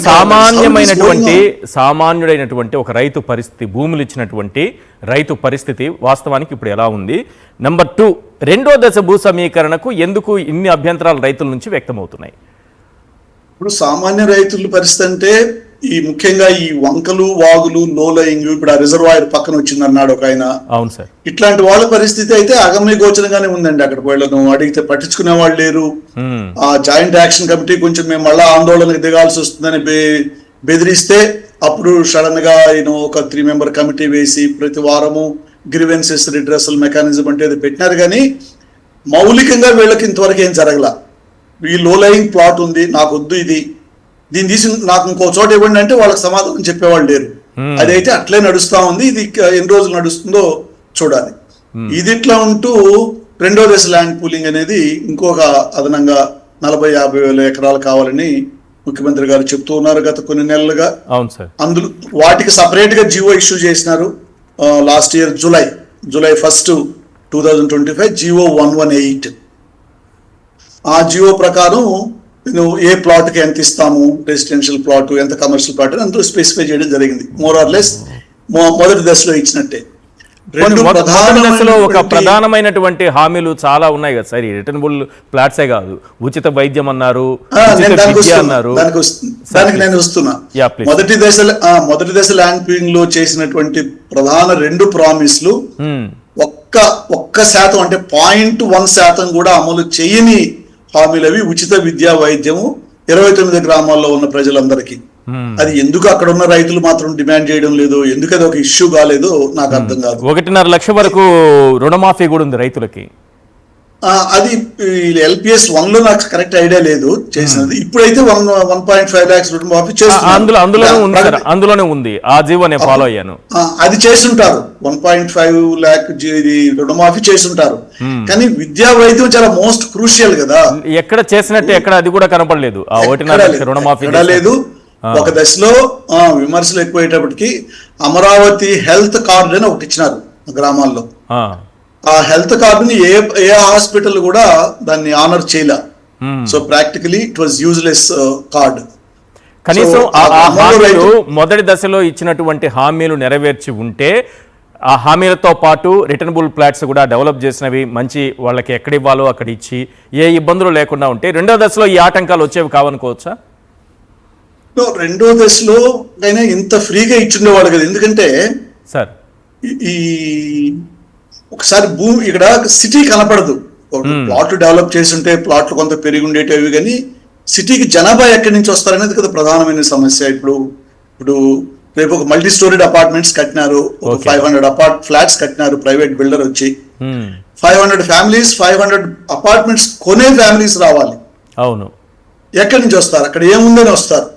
సామాన్యుడైనటువంటి ఒక రైతు పరిస్థితి, భూములు ఇచ్చినటువంటి రైతు పరిస్థితి వాస్తవానికి ఇప్పుడు ఎలా ఉంది? నెంబర్ 2, రెండో దశ భూ సమీకరణకు ఎందుకు ఇన్ని అభ్యంతరాలు రైతుల నుంచి వ్యక్తమవుతున్నాయి? ఇప్పుడు సామాన్య రైతుల పరిస్థితి అంటే, ఈ ముఖ్యంగా ఈ వంకలు, వాగులు, లో లయింగ్, ఇప్పుడు ఆ రిజర్వాయర్ పక్కన వచ్చింది అన్నాడు ఒక ఆయన. అవును సార్. ఇట్లాంటి వాళ్ళ పరిస్థితి అయితే అగమ్య గోచరంగానే ఉందండి. అక్కడ వాళ్ళను అడిగితే పట్టించుకునే వాళ్ళు లేరు. ఆ జాయింట్ యాక్షన్ కమిటీ కొంచెం మేము మళ్ళా ఆందోళనకు దిగాల్సి వస్తుందని బెదిరిస్తే, అప్పుడు సడన్ గా ఒక 3 మెంబర్ కమిటీ వేసి ప్రతి వారము గ్రీవెన్సెస్ రిడ్రెసల్ మెకానిజం అంటే అది పెట్టినారు. కానీ మౌలికంగా వీళ్ళకి ఇంతవరకు ఏం జరగల. ఈ లో లయింగ్ ప్లాట్ ఉంది, నాకు వద్దు, దీన్ని తీసి నాకు ఇంకో చోట ఇవ్వండి అంటే వాళ్ళకి సమాధానం చెప్పేవాళ్ళు లేరు. అదైతే అట్లే నడుస్తా ఉంది. ఇది ఎన్ని రోజులు నడుస్తుందో చూడాలి. ఇది ఇట్లా ఉంటూ రెండో దశ ల్యాండ్ పూలింగ్ అనేది ఇంకొక అదనంగా 40-50 వేల ఎకరాలు కావాలని ముఖ్యమంత్రి గారు చెప్తూ ఉన్నారు గత కొన్ని నెలలుగా. అవును సార్. అందులో వాటికి సపరేట్ గా జియో ఇష్యూ చేసినారు లాస్ట్ ఇయర్ జూలై 1, 2025 జియో 118. ఆ జియో ప్రకారం నువ్వు ఏ ప్లాట్కి ఎంత ఇస్తాము, రెసిడెన్షియల్ ప్లాట్ ఎంత, కమర్షియల్ ప్లాట్ అని అందులో స్పెసిఫై చేయడం జరిగింది. మోర్ ఆర్ లెస్ మొదటి దశలో ఇచ్చినట్టే. రెండు మొదటి దశలో ఒక ప్రధానమైనటువంటి ప్రధానమైనటువంటి హామీలు చాలా ఉన్నాయి కదా సార్. ఈ రిటర్నబుల్ ప్లాట్సే కాదు, ఉచిత వైద్యం అన్నారు, ఉచిత నేను దానికి విద్య వస్తున్నా, అన్నారు. దానికి నేను వస్తున్నా. Yeah, please. మొదటి దశ ల్యాండ్ పూలింగ్ లో చేసినటువంటి ప్రధాన 2 ప్రామిస్లు ఒక్క శాతం అంటే 0.1% కూడా అమలు చేయని హామీలు అవి. ఉచిత విద్యా వైద్యము 29 గ్రామాల్లో ఉన్న ప్రజలందరికీ. అది ఎందుకు అక్కడ ఉన్న రైతులు మాత్రం డిమాండ్ చేయడం లేదు, ఎందుకు అది ఒక ఇష్యూ కాలేదో నాకు అర్థం కాదు. 1.5 లక్ష వరకు రుణమాఫీ కూడా ఉంది రైతులకి. అది LPS 1 లో నాకు కరెక్ట్ ఐడియా లేదు చేసినది. ఇప్పుడైతే 1.5 lakhs రుణమాఫీ అందులోనే ఉంది. ఆ జీవో నేను ఫాలో అయ్యాను. అది చేస్తుంటారు, 1.5 lakh ఇది రుణమాఫీ చేస్తుంటారు. కానీ విద్యా వైద్యం చాలా మోస్ట్ క్రూషియల్ కదా. ఎక్కడ చేసినట్టు ఎక్కడ అది కూడా కనపడలేదు. ఆ 1.5 లక్ష రుణమాఫీ లేదు. ఒక దశలో విమర్శలు ఎక్కువయ్యేటప్పటికి అమరావతి హెల్త్ కార్డ్ అని ఒకటి ఇచ్చినారు గ్రామాల్లో. ఆ హెల్త్ కార్డుని ఏ హాస్పిటల్ కూడా దాన్ని ఆనర్ చేయలే. So practically it was useless card. కనీసం ఆ హామీలు మొదటి దశలో ఇచ్చినటువంటి హామీలు నెరవేర్చి ఉంటే, ఆ హామీలతో పాటు రిటర్నబుల్ ప్లాట్స్ కూడా డెవలప్ చేసినవి మంచి వాళ్ళకి ఎక్కడ ఇవ్వాలో అక్కడ ఇచ్చి ఏ ఇబ్బందులు లేకుండా ఉంటే రెండో దశలో ఈ ఆటంకాలు వచ్చేవి కావనుకోవచ్చా? రెండో దశలో అయినా ఇంత ఫ్రీగా ఇచ్చిండేవాడు కదా. ఎందుకంటే సార్ ఈ ఒకసారి భూమి ఇక్కడ సిటీ కనపడదు. ప్లాట్లు డెవలప్ చేసి ఉంటే ప్లాట్లు కొంత పెరిగి ఉండేటివి, కానీ సిటీకి జనాభా ఎక్కడి నుంచి వస్తారనేది కదా ప్రధానమైన సమస్య. ఇప్పుడు రేపు ఒక మల్టీ స్టోరీడ్ అపార్ట్మెంట్స్ కట్టినారు, ఒక 500 ఫ్లాట్స్ కట్టినారు ప్రైవేట్ బిల్డర్ వచ్చి. 500 ఫ్యామిలీస్ 500 అపార్ట్మెంట్స్ కొనే ఫ్యామిలీస్ రావాలి. అవును, ఎక్కడి నుంచి వస్తారు? అక్కడ ఏముందని వస్తారు.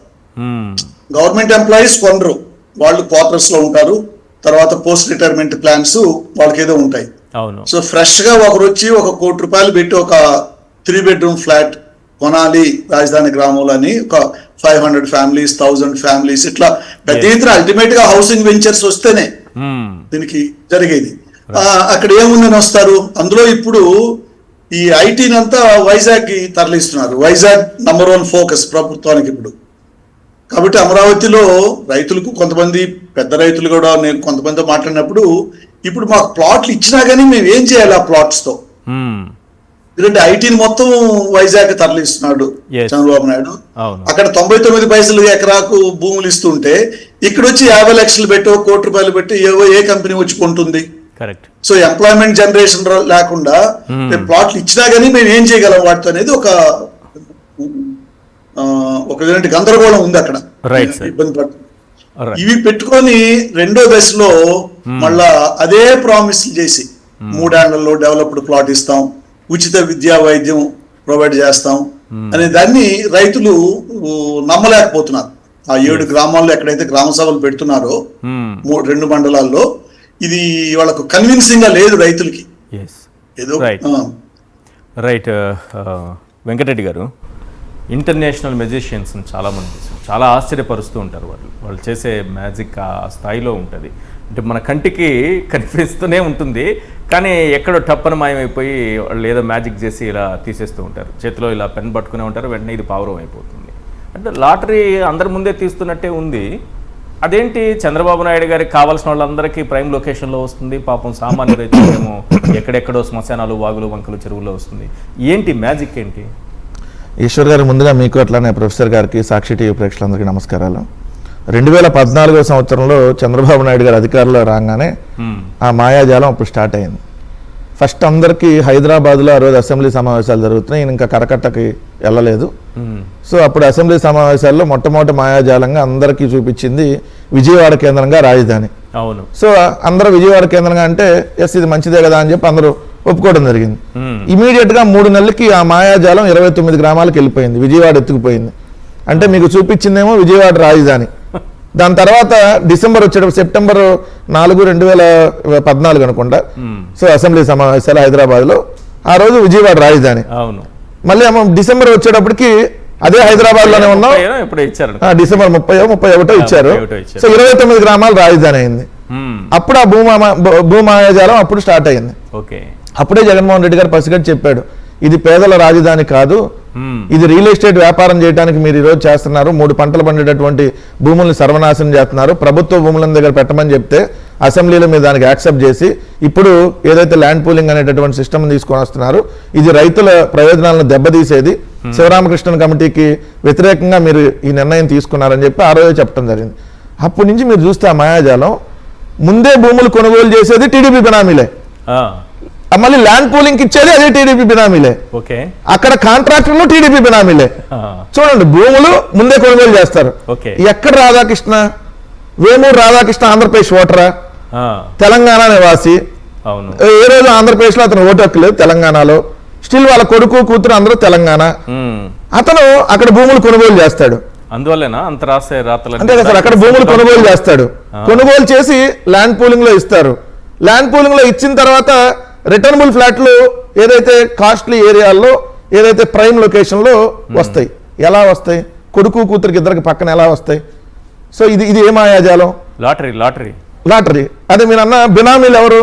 గవర్నమెంట్ ఎంప్లాయీస్ కొనరు, వాళ్ళు క్వార్టర్స్ లో ఉంటారు. తర్వాత పోస్ట్ రిటైర్మెంట్ ప్లాన్స్ వాళ్ళకి ఏదో ఉంటాయి. సో ఫ్రెష్ గా ఒకరు వచ్చి 1 కోటి రూపాయలు పెట్టి ఒక 3 bedroom ఫ్లాట్ కొనాలి రాజధాని గ్రామంలో అని ఒక 500 ఫ్యామిలీస్ 1000 ఫ్యామిలీస్ ఇట్లా పెద్ద ఎత్తున అల్టిమేట్ గా హౌసింగ్ వెంచర్స్ వస్తేనే దీనికి జరిగేది. అక్కడ ఏముందని వస్తారు. అందులో ఇప్పుడు ఈ ఐటీని అంతా వైజాగ్ కి తరలిస్తున్నారు. వైజాగ్ నంబర్ 1 ఫోకస్ ప్రభుత్వానికి ఇప్పుడు. కాబట్టి అమరావతిలో రైతులకు కొంతమంది పెద్ద రైతులు కూడా నేను కొంతమందితో మాట్లాడినప్పుడు, ఇప్పుడు మాకు ప్లాట్లు ఇచ్చినా కానీ మేము ఏం చేయాలి ఆ ప్లాట్స్ తో? ఎందుకంటే ఐటీని మొత్తం వైజాగ్ తరలిస్తున్నాడు చంద్రబాబు నాయుడు. అక్కడ 99 పైసలు ఎకరాకు భూములు ఇస్తుంటే ఇక్కడ వచ్చి 50 లక్షలు పెట్టి 1 కోటి రూపాయలు పెట్టి ఏ కంపెనీ వచ్చి కొంటుంది? సో ఎంప్లాయ్మెంట్ జనరేషన్ లేకుండా ప్లాట్లు ఇచ్చినా కానీ మేము ఏం చేయగలం వాటితో అనేది ఒక గందరగోళం ఉంది అక్కడ. ఇబ్బంది పడుతుంది. ఇవి పెట్టుకొని రెండో దశలో మళ్ళా అదే ప్రామిస్లు చేసి 3 ఏళ్లలో డెవలప్డ్ ప్లాట్ ఇస్తాం, ఉచిత విద్యా వైద్యం ప్రొవైడ్ చేస్తాం అనే దాన్ని రైతులు నమ్మలేకపోతున్నారు. ఆ 7 గ్రామాల్లో ఎక్కడైతే గ్రామ సభలు పెడుతున్నారో 2 మండలాల్లో ఇది వాళ్ళకు కన్విన్సింగ్ గా లేదు రైతులకి. ఏదో రైట్. వెంకటరెడ్డి గారు, ఇంటర్నేషనల్ మెజిషియన్స్ చాలామంది చాలా ఆశ్చర్యపరుస్తూ ఉంటారు. వాళ్ళు చేసే మ్యాజిక్ ఆ స్థాయిలో ఉంటుంది. అంటే మన కంటికి కనిపిస్తూనే ఉంటుంది, కానీ ఎక్కడో టప్పన మాయమైపోయి వాళ్ళు ఏదో మ్యాజిక్ చేసి ఇలా తీసేస్తూ ఉంటారు. చేతిలో ఇలా పెన్ పట్టుకునే ఉంటారు, వెంటనే ఇది పావురం అయిపోతుంది. అంటే లాటరీ అందరి ముందే తీస్తున్నట్టే ఉంది. అదేంటి చంద్రబాబు నాయుడు గారికి కావాల్సిన వాళ్ళందరికీ ప్రైమ్ లొకేషన్లో వస్తుంది, పాపం సామాన్య రైతులేమో ఎక్కడెక్కడో శ్మశానాలు, వాగులు, వంకలు, చెరువుల్లో వస్తుంది. ఏంటి మ్యాజిక్ ఏంటి? ఈశ్వర్ గారు, ముందుగా మీకు అట్లానే ప్రొఫెసర్ గారికి, సాక్షి టీవీ ప్రేక్షకులందరికీ నమస్కారాలు. 2014 సంవత్సరంలో చంద్రబాబు నాయుడు గారు అధికారంలో రాగానే ఆ మాయాజాలం అప్పుడు స్టార్ట్ అయింది. ఫస్ట్ అందరికీ హైదరాబాద్లో ఆ రోజు అసెంబ్లీ సమావేశాలు జరుగుతున్నాయి, ఇంకా కరకట్టకి వెళ్ళలేదు. సో అప్పుడు అసెంబ్లీ సమావేశాల్లో మొట్టమొదటి మాయాజాలంగా అందరికీ చూపించింది విజయవాడ కేంద్రంగా రాజధాని. అవును. సో అందరూ విజయవాడ కేంద్రంగా అంటే ఎస్ ఇది మంచిదే కదా అని చెప్పి అందరూ ఒప్పుకోవడం జరిగింది. ఇమీడియట్ గా 3 నెలలకి ఆ మాయాజాలం 29 గ్రామాలకు వెళ్ళిపోయింది, విజయవాడ ఎత్తుకుపోయింది. అంటే మీకు చూపించిందేమో విజయవాడ రాజధాని. దాని తర్వాత డిసెంబర్ వచ్చేటప్పుడు సెప్టెంబర్ 4, 2014 అనుకుంటా, సో అసెంబ్లీ సమావేశాలు హైదరాబాద్ లో, ఆ రోజు విజయవాడ రాజధాని. మళ్ళీ డిసెంబర్ వచ్చేటప్పటికి అదే హైదరాబాద్ లోనే ఉన్నాం, డిసెంబర్ 30, 31 ఇచ్చారు. సో 29 గ్రామాలు రాజధాని అయింది. అప్పుడు ఆ భూమాయాజాలం అప్పుడు స్టార్ట్ అయింది. అప్పుడే జగన్మోహన్ రెడ్డి గారు పసిగట్టి చెప్పాడు, ఇది పేదల రాజధాని కాదు, ఇది రియల్ ఎస్టేట్ వ్యాపారం చేయడానికి మీరు ఈరోజు చేస్తున్నారు. 3 పంటలు పండేటటువంటి భూముల్ని సర్వనాశనం చేస్తున్నారు. ప్రభుత్వ భూముల దగ్గర పెట్టమని చెప్తే అసెంబ్లీలో మీరు దానికి యాక్సెప్ట్ చేసి ఇప్పుడు ఏదైతే ల్యాండ్ పూలింగ్ అనేటటువంటి సిస్టమ్ తీసుకొని వస్తున్నారు, ఇది రైతుల ప్రయోజనాలను దెబ్బతీసేది. శివరామకృష్ణన్ కమిటీకి వ్యతిరేకంగా మీరు ఈ నిర్ణయం తీసుకున్నారని చెప్పి ఆ రోజే చెప్పడం జరిగింది. అప్పటి నుంచి మీరు చూస్తే ఆ మాయాజాలం, ముందే భూములు కొనుగోలు చేసేది టీడీపీ బినామీలే, మళ్ళీ ల్యాండ్ పూలింగ్ ఇచ్చేది అదే టీడీపీ బినామీలే, అక్కడ కాంట్రాక్టర్లు టీడీపీ బినామీలే. చూడండి, భూములు ముందే కొనుగోలు చేస్తారు. ఎక్కడ రాధాకృష్ణ, వేమూరు రాధాకృష్ణ ఆంధ్రప్రదేశ్ ఓటరా, తెలంగాణ నివాసి. ఏ రోజు ఆంధ్రప్రదేశ్ లో అతను ఓటు హక్కు లేదు, తెలంగాణలో స్టిల్ వాళ్ళ కొడుకు కూతురు అందరూ తెలంగాణ. అతను అక్కడ భూములు కొనుగోలు చేస్తాడు. అందువల్లనా అంత రాసే రాతలు అంతే కదా సార్, అక్కడ భూములు కొనుగోలు చేస్తాడు, కొనుగోలు చేసి ల్యాండ్ పూలింగ్ లో ఇస్తారు. ల్యాండ్ పూలింగ్ లో ఇచ్చిన తర్వాత రిటర్నబుల్ ఫ్లాట్లు ఏదైతే కాస్ట్లీ ఏరియాల్లో ఏదైతే ప్రైమ్ లొకేషన్ లో వస్తాయి. ఎలా వస్తాయి? కొడుకు కూతురికి ఇద్దరికి పక్కన ఎలా వస్తాయి? సో ఇది ఏ మాయాజాలం? లాటరీ. అదే మీరు అన్న బినామీలు ఎవరు?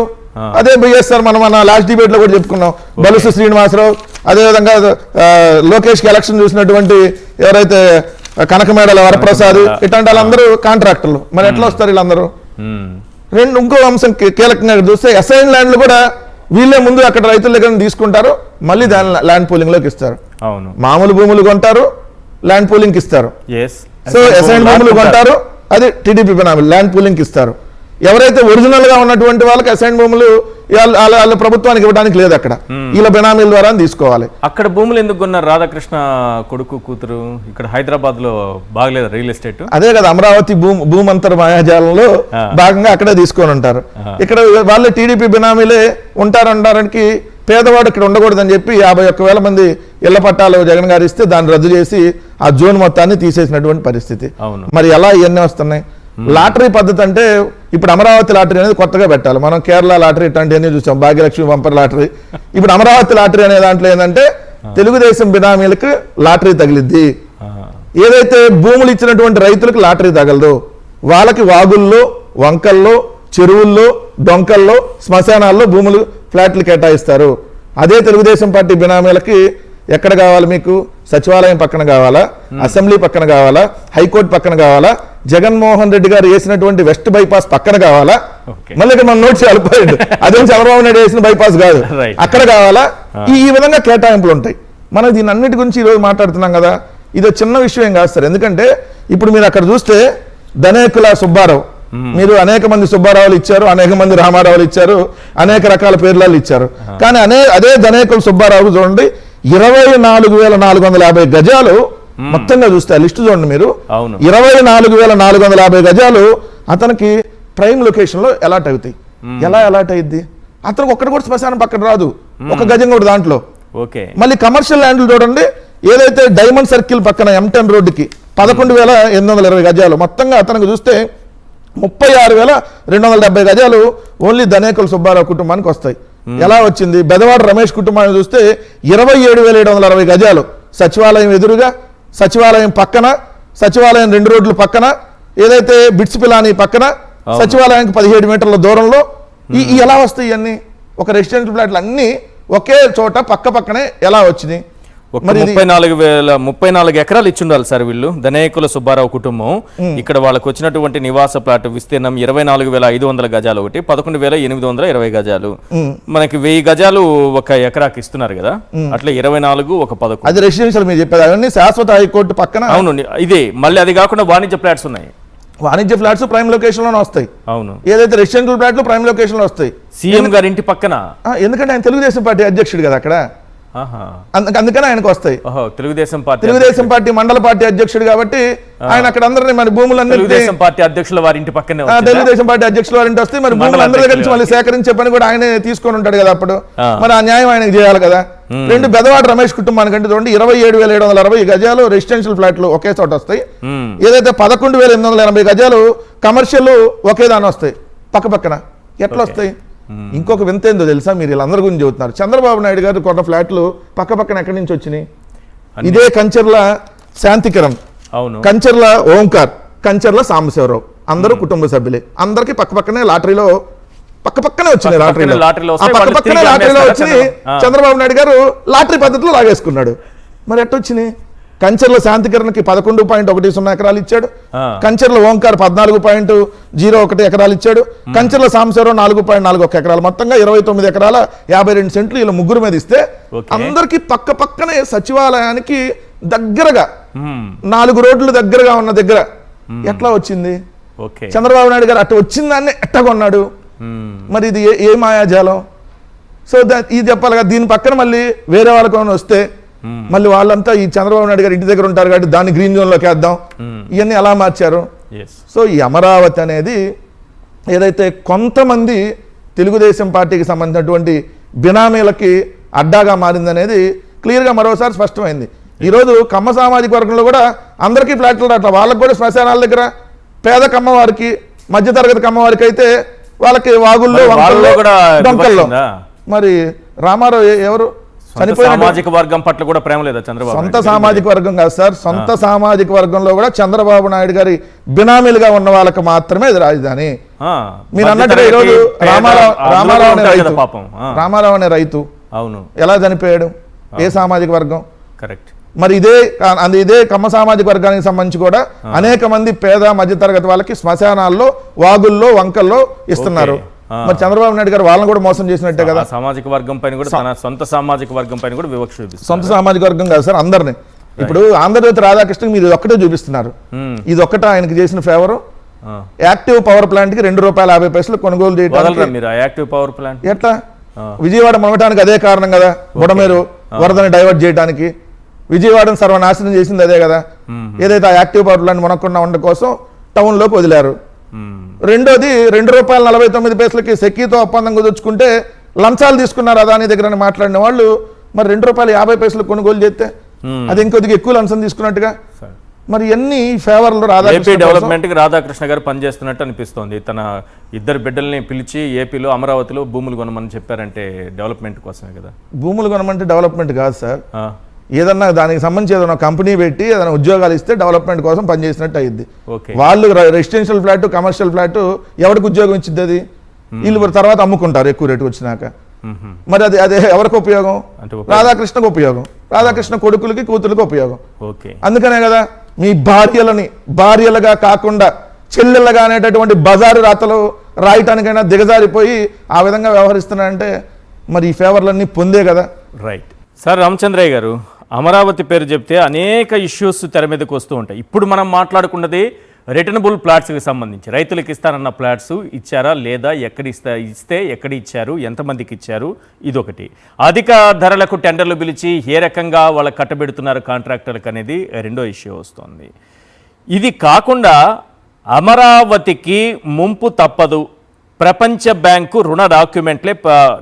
అదే బిఎస్ఆర్. మనం మన లాస్ట్ డిబేట్ లో కూడా చెప్పుకున్నాం. బలుసు శ్రీనివాసరావు, అదేవిధంగా లోకేష్ కి ఎలక్షన్ చూసినటువంటి ఎవరైతే కనకమేడల వరప్రసాద్, ఇట్లాంటి వాళ్ళందరూ కాంట్రాక్టర్లు. మరి ఎట్లా వస్తారు వీళ్ళందరూ? ఇంకో అంశం కీలకంగా చూస్తే అసైన్ ల్యాండ్లు కూడా వీళ్ళే ముందు అక్కడ రైతుల దగ్గర తీసుకుంటారు, మళ్ళీ దాని ల్యాండ్ పూలింగ్ లోకి ఇస్తారు. మామూలు భూములు కొంటారు, ల్యాండ్ పూలింగ్ ఇస్తారు. సో అసైన్ భూములు కొంటారు, అది టీడీపీ బినామీ, ల్యాండ్ పూలింగ్ ఇస్తారు. ఎవరైతే ఒరిజినల్ గా ఉన్నటువంటి వాళ్ళకి అసైన్ భూములు వాళ్ళ ప్రభుత్వానికి ఇవ్వడానికి లేదు, అక్కడ వీళ్ళ బినామీల ద్వారా తీసుకోవాలి. అక్కడ భూములు ఎందుకు కొన్నారు? రాధాకృష్ణ కొడుకు కూతురు ఇక్కడ హైదరాబాద్ లో బాగలేదు రియల్ ఎస్టేట్. అదే కదా, అమరావతి భూమంతర మాయాజాలంలో భాగంగా అక్కడే తీసుకొని ఉంటారు. ఇక్కడ వాళ్ళే టీడీపీ బినామీలే ఉంటారనడానికి పేదవాడు ఇక్కడ ఉండకూడదని చెప్పి 51,000 మంది ఇళ్ల పట్టాలు జగన్ గారు ఇస్తే దాన్ని రద్దు చేసి ఆ జోన్ మొత్తాన్ని తీసేసినటువంటి పరిస్థితి. మరి ఎలా ఇవన్నీ వస్తున్నాయి? లాటరీ పద్ధతి అంటే ఇప్పుడు అమరావతి లాటరీ అనేది కొత్తగా పెట్టాలి. మనం కేరళ లాటరీ ఇట్లాంటివన్నీ చూసాం, భాగ్యలక్ష్మి బంపర్ లాటరీ. ఇప్పుడు అమరావతి లాటరీ అనే దాంట్లో ఏంటంటే తెలుగుదేశం బినామీలకు లాటరీ తగిలిద్ది. ఏదైతే భూములు ఇచ్చినటువంటి రైతులకు లాటరీ తగలదు, వాళ్ళకి వాగుల్లో, వంకల్లో, చెరువుల్లో, డొంకల్లో, శ్మశానాల్లో భూములు ఫ్లాట్లు కేటాయిస్తారు. అదే తెలుగుదేశం పార్టీ బినామీలకి ఎక్కడ కావాలి? మీకు సచివాలయం పక్కన కావాలా, అసెంబ్లీ పక్కన కావాలా, హైకోర్టు పక్కన కావాలా, జగన్మోహన్ రెడ్డి గారు వేసినటువంటి వెస్ట్ బైపాస్ పక్కన కావాలా? మళ్ళీ ఇక్కడ మనం నోట్స్ వెళ్ళిపోయింది, అదేం చంద్రబాబు నాయుడు వేసిన బైపాస్ కాదు, అక్కడ కావాలా? ఈ విధంగా కేటాయింపులు ఉంటాయి. మనం దీని అన్నిటి గురించి ఈరోజు మాట్లాడుతున్నాం కదా, ఇది చిన్న విషయం కాదు సార్. ఎందుకంటే ఇప్పుడు మీరు అక్కడ చూస్తే ధనేకుల సుబ్బారావు, మీరు అనేక మంది సుబ్బారావులు ఇచ్చారు, అనేక మంది రామారావులు ఇచ్చారు, అనేక రకాల పేర్లు ఇచ్చారు. కానీ అదే ధనేకుల సుబ్బారావు చూడండి, 24,450 గజాలు మొత్తంగా చూస్తే లిస్టు చూడండి మీరు, 24,450 గజాలు అతనికి ప్రైమ్ లొకేషన్ లో అలాట్ అవుతాయి. ఎలా అలాట్ అయ్యిద్ది? అతనికి ఒక్కటి కూడా శ్మశానం పక్కన రాదు, ఒక గజం కూడా దాంట్లో. మళ్ళీ కమర్షియల్ ల్యాండ్లు చూడండి, ఏదైతే డైమండ్ సర్కిల్ పక్కన M10 రోడ్డుకి 11,820 గజాలు మొత్తంగా అతనికి చూస్తే 36,270 గజాలు ఓన్లీ ధనేకుల సుబ్బారావు కుటుంబానికి వస్తాయి. ఎలా వచ్చింది? బెదవాడ రమేష్ కుటుంబాన్ని చూస్తే 27,760 గజాలు సచివాలయం ఎదురుగా, సచివాలయం పక్కన, సచివాలయం 2 రోడ్లు పక్కన, ఏదైతే బిట్స్ పిలాని పక్కన, సచివాలయానికి 17 మీటర్ల దూరంలో. ఎలా వస్తాయి అన్ని? ఒక రెసిడెన్షియల్ ఫ్లాట్లు అన్ని ఒకే చోట పక్క పక్కనే ఎలా వచ్చినాయి? 34 ఎకరాలు ఇచ్చిండాలి సార్ వీళ్ళు, ధనేకుల సుబ్బారావు కుటుంబం. ఇక్కడ వాళ్ళకు వచ్చినటువంటి నివాస ప్లాట్ విస్తీర్ణం 24,500 గజాలు ఒకటి, 11,820 గజాలు. మనకి 1000 గజాలు ఒక ఎకరాకి ఇస్తున్నారు కదా, అట్లా 24 ఒక 11. అది రెసిడెన్షియల్ మీరు చెప్పేది, అవన్నీ శాశ్వత హైకోర్టు పక్కన. అవును, ఇదే మళ్ళీ అది కాకుండా వాణిజ్య ఫ్లాట్స్ ఉన్నాయి. వాణిజ్య ఫ్లాట్స్ ప్రైమ్ లొకేషన్ లోనే వస్తాయి. అవును, ఏదైతే రెసిడెన్షియల్ ఫ్లాట్లు ప్రైమ్ లొకేషన్ లో వస్తాయి. సీఎం గారి ఇంటి పక్కన, ఎందుకంటే ఆయన తెలుగుదేశం పార్టీ అధ్యక్షుడు కదా అక్కడ, అందుకని ఆయనకు వస్తాయి. తెలుగుదేశం పార్టీ మండల పార్టీ అధ్యక్షుడు కాబట్టి ఆయన అక్కడ అందరినీ మరి భూములన్నీ తెలుగుదేశం పార్టీ అధ్యక్షుల వారి ఇంటి పక్కనే, తెలుగుదేశం పార్టీ అధ్యక్షుల వారి ఇంటి వస్తే మరి భూములు అందరి దగ్గర నుంచి మళ్ళీ సేకరించే పని కూడా ఆయనే తీసుకొని ఉంటాడు కదా అప్పుడు. మరి ఆ న్యాయం ఆయనకు చేయాలి కదా. 2 బెదవాడ రమేష్ కుటుంబానికి అంటే చూడండి 27,760 గజాలు రెసిడెన్షియల్ ఫ్లాట్లు ఒకే చోట వస్తాయి. ఏదైతే 11,880 గజాలు కమర్షియల్ ఒకే దాని వస్తాయి పక్క పక్కన. ఎట్లా వస్తాయి? ఇంకొక వింత ఏందో తెలుసా? మీరు వీళ్ళందరి గురించి చెబుతున్నారు. చంద్రబాబు నాయుడు గారు కొన్న ఫ్లాట్లు పక్క పక్కన ఎక్కడి నుంచి వచ్చినాయి? ఇదే కంచర్ల శాంతికరం, కంచర్ల ఓంకార్, కంచర్ల సాంబశివరావు, అందరూ కుటుంబ సభ్యులే. అందరికి పక్క పక్కనే లాటరీలో పక్కనే వచ్చినాయి. లాటరీలో పక్కనే లాటరీలో వచ్చి చంద్రబాబు నాయుడు గారు లాటరీ పద్ధతిలో లాగేసుకున్నాడు. మరి ఎట్టొచ్చినాయి? కంచర్ల శాంతికిరణకి 11.10 ఎకరాలు ఇచ్చాడు, ఆ. కంచర్ల ఓంకార్ 14.01 ఎకరాలు ఇచ్చాడు, కంచర్ల సాంబశివరావు 4.41 ఎకరాలు, మొత్తంగా 29 ఎకరాల 52 సెంట్లు వీళ్ళ ముగ్గురు మీద ఇస్తే ఓకే. అందరికి పక్క పక్కనే సచివాలయానికి దగ్గరగా మ్మ్. 4 రోడ్లు దగ్గరగా ఉన్న దగ్గర ఎట్లా వచ్చింది? ఓకే. చంద్రబాబు నాయుడు గారు అట్ట వచ్చిందాన్ని ఎట్టగొన్నాడు. మ్మ్. మరి ఇది ఏ మాయాజాలం? సో ఇది చెప్పాలి కదా. దీని పక్కన మళ్ళీ వేరే వాళ్ళకు ఏమైనా వస్తే మళ్ళీ వాళ్ళంతా ఈ చంద్రబాబు నాయుడు గారు ఇంటి దగ్గర ఉంటారు కాబట్టి దాన్ని గ్రీన్ జోన్లోకి వేద్దాం, ఇవన్నీ ఎలా మార్చారు? Yes. సో ఈ అమరావతి అనేది ఏదైతే కొంతమంది తెలుగుదేశం పార్టీకి సంబంధించినటువంటి బినామీలకి అడ్డాగా మారిందనేది క్లియర్గా మరోసారి స్పష్టమైంది. ఈరోజు కమ్మ సామాజిక వర్గంలో కూడా అందరికీ ఫ్లాట్లు రావట్లేదు. వాళ్ళకి కూడా శ్మశానాల దగ్గర పేద కమ్మవారికి, మధ్యతరగతి కమ్మవారికి అయితే వాళ్ళకి వాగుల్లో, మరి వంకల్లో, వాళ్ళలో కూడా డొంకల్లో. వివక్ష ఉందా? మరి రామారావు ఎవరు చనిపోయిన సామాజిక వర్గం పట్ల కూడా ప్రేమ లేదా చంద్రబాబు సొంత నాయుడు? సామాజిక వర్గం కాదు సార్, సొంత సామాజిక వర్గంలో కూడా చంద్రబాబు నాయుడు గారి బినామీలుగా ఉన్న వాళ్ళకి మాత్రమే ఇది రాజధాని. ఆ, మీరు అన్నట్టుగా ఈరోజు పేద రామారావు అనే ఉంటారు రైతు, కదా పాపం. ఆ, రామారావు అనే రైతు అవును, ఎలా చనిపోయాడు? ఏ సామాజిక వర్గం? కరెక్ట్. మరి ఇదే కమ్మ సామాజిక వర్గానికి సంబంధించి కూడా అనేక మంది పేద మధ్యతరగతి వాళ్ళకి శ్మశానాల్లో, వాగుల్లో, వంకల్లో ఇస్తున్నారు. మరి చంద్రబాబు నాయుడు గారు వాళ్ళని కూడా మోసం చేసినట్టే కదా. ఆ సామాజిక వర్గం పైన కూడా, తన సొంత సామాజిక వర్గం పైన కూడా వివక్ష చూపిస్తారు. సొంత సామాజిక వర్గం కాదు సార్, అందరినీ. ఇప్పుడు ఆంధ్రజ్యోతి రాధాకృష్ణ మీరు ఒక్కటే చూపిస్తున్నారు. ఇది ఒక్కట ఆయనకి చేసిన ఫేవరు. యాక్టివ్ పవర్ ప్లాంట్ కి ₹2.50 కొనుగోలు చేయడానికి మీరు యాక్టివ్ పవర్ ప్లాంట్ ఎట్లా? విజయవాడ మొదటానికి అదే కారణం కదా, బుడమేరు వరదని డైవర్ట్ చేయడానికి. విజయవాడను సర్వనాశనం చేసింది అదే కదా. ఏదైతే ఆ యాక్టివ్ పవర్ ప్లాంట్ మునకుండా ఉండడం కోసం టౌన్ లోకి వదిలారు. రెండోది ₹2.49 సెక్కీతో ఒప్పందం కుదుర్చుకుంటే లంచాలు తీసుకున్నారు అదాని దగ్గర మాట్లాడిన వాళ్ళు. మరి ₹2.50 కొనుగోలు చేస్తే అది ఇంకొద్దిగా ఎక్కువ లంచం తీసుకున్నట్టుగా. మరి ఎన్ని ఫేవర్లు ఏపీ డెవలప్మెంట్ కి రాధాకృష్ణ గారు పనిచేస్తున్నట్టు అనిపిస్తోంది. తన 2 బిడ్డల్ని పిలిచి ఏపీలో అమరావతిలో భూములు కొనమని చెప్పారంటే డెవలప్మెంట్ కోసమే కదా. భూములు కొనమంటే డెవలప్మెంట్ కాదు సార్. ఆ, ఏదన్నా దానికి సంబంధించి ఏదైనా కంపెనీ పెట్టి ఏదైనా ఉద్యోగాలు ఇస్తే డెవలప్మెంట్ కోసం పనిచేసినట్టు అయింది. ఓకే. వాళ్ళు రెసిడెన్షియల్ ఫ్లాట్, కమర్షియల్ ఫ్లాట్ ఎవరికి ఉద్యోగం ఇచ్చింది? అది వీళ్ళు తర్వాత అమ్ముకుంటారు ఎక్కువ రేటు వచ్చినాక. మరి అదే ఎవరికి ఉపయోగం? రాధాకృష్ణకు ఉపయోగం, రాధాకృష్ణ కొడుకులకి, కూతురికి ఉపయోగం. ఓకే. అందుకనే కదా మీ భార్యలుగా కాకుండా చెల్లెళ్ళగా అనేటటువంటి బజారు రాతలు రాయటానికైనా దిగజారిపోయి ఆ విధంగా వ్యవహరిస్తున్నారంటే మరి ఈ ఫేవర్లన్నీ పొందే కదా. రైట్. సార్ రామచంద్రయ్య గారు, అమరావతి పేరు చెప్తే అనేక ఇష్యూస్ తెర మీదకి వస్తూ ఉంటాయి. ఇప్పుడు మనం మాట్లాడుకున్నది రిటర్నబుల్ ప్లాట్స్కి సంబంధించి. రైతులకు ఇస్తానన్న ప్లాట్స్ ఇచ్చారా లేదా, ఇస్తే ఎక్కడ ఇచ్చారు, ఎంతమందికి ఇచ్చారు, ఇదొకటి. అధిక ధరలకు టెండర్లు పిలిచి ఏ రకంగా వాళ్ళకి కట్టబెడుతున్నారు కాంట్రాక్టర్లకు అనేది రెండో ఇష్యూ వస్తుంది. ఇది కాకుండా అమరావతికి ముంపు తప్పదు, ప్రపంచ బ్యాంకు రుణ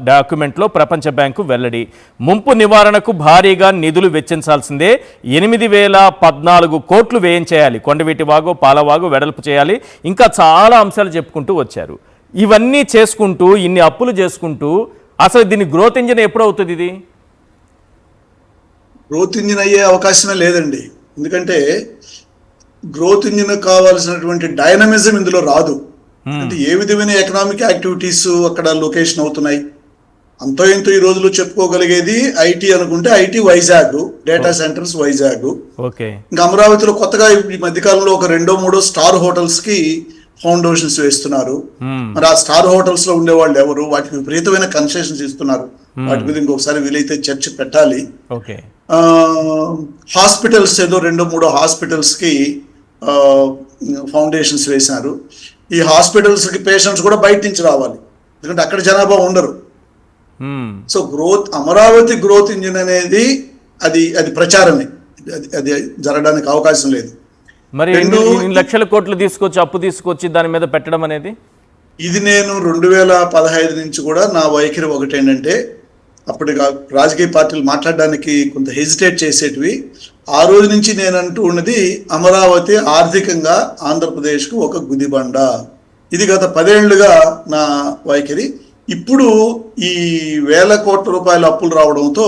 డాక్యుమెంట్లో ప్రపంచ బ్యాంకు వెల్లడి, ముంపు నివారణకు భారీగా నిధులు వెచ్చించాల్సిందే, 8,014 కోట్లు వ్యయం చేయాలి, కొండవీటి వాగు, పాలవాగు వెడల్పు చేయాలి, ఇంకా చాలా అంశాలు చెప్పుకుంటూ వచ్చారు. ఇవన్నీ చేసుకుంటూ, ఇన్ని అప్పులు చేసుకుంటూ అసలు దీని గ్రోత్ ఇంజిన్ ఎప్పుడు అవుతుంది? ఇది గ్రోత్ ఇంజిన్ అయ్యే అవకాశమే లేదండి. ఎందుకంటే గ్రోత్ ఇంజిన్ కావాల్సినటువంటి డైనమిజం ఇందులో రాదు. అంటే ఏ విధమైన ఎకనామిక్ యాక్టివిటీస్ అక్కడ లొకేషన్ అవుతున్నాయి. అంతో ఇంతో ఈ రోజులో చెప్పుకోగలిగేది ఐటీ అనుకుంటే IT Vizag, data centres Vizag. ఇంకా అమరావతిలో కొత్తగా ఈ మధ్యకాలంలో ఒక 2-3 స్టార్ హోటల్స్ కి ఫౌండేషన్స్ వేస్తున్నారు. మరి ఆ స్టార్ హోటల్స్ లో ఉండే వాళ్ళు ఎవరు? వాటికి విపరీతమైన కన్సెషన్స్ ఇస్తున్నారు. వాటి మీద ఇంకొకసారి వీలైతే చర్చ పెట్టాలి. హాస్పిటల్స్ ఏదో 2-3 హాస్పిటల్స్ కి ఫౌండేషన్స్ వేశారు. ఈ హాస్పిటల్స్ కి పేషెంట్స్ కూడా బయట నుంచి రావాలి, ఎందుకంటే అక్కడ జనాభా ఉండరు. సో అమరావతి గ్రోత్ ఇంజిన్ అనేది అది ప్రచారమే, అది జరగడానికి అవకాశం లేదు. మరి 2 లక్షల కోట్లు తీసుకొచ్చి అప్పు తీసుకొచ్చి దాని మీద పెట్టడం అనేది, ఇది నేను 2015 నుంచి కూడా నా వైఖరి ఒకటేంటంటే, అప్పటి రాజకీయ పార్టీలు మాట్లాడడానికి కొంత హెజిటేట్ చేసేటివి. ఆ రోజు నుంచి నేను అంటూ ఉన్నది అమరావతి ఆర్థికంగా ఆంధ్రప్రదేశ్కు ఒక గుదిబండ. ఇది గత 10 ఏళ్లుగా నా వైఖరి. ఇప్పుడు ఈ ₹1,000 కోట్ల అప్పులు రావడంతో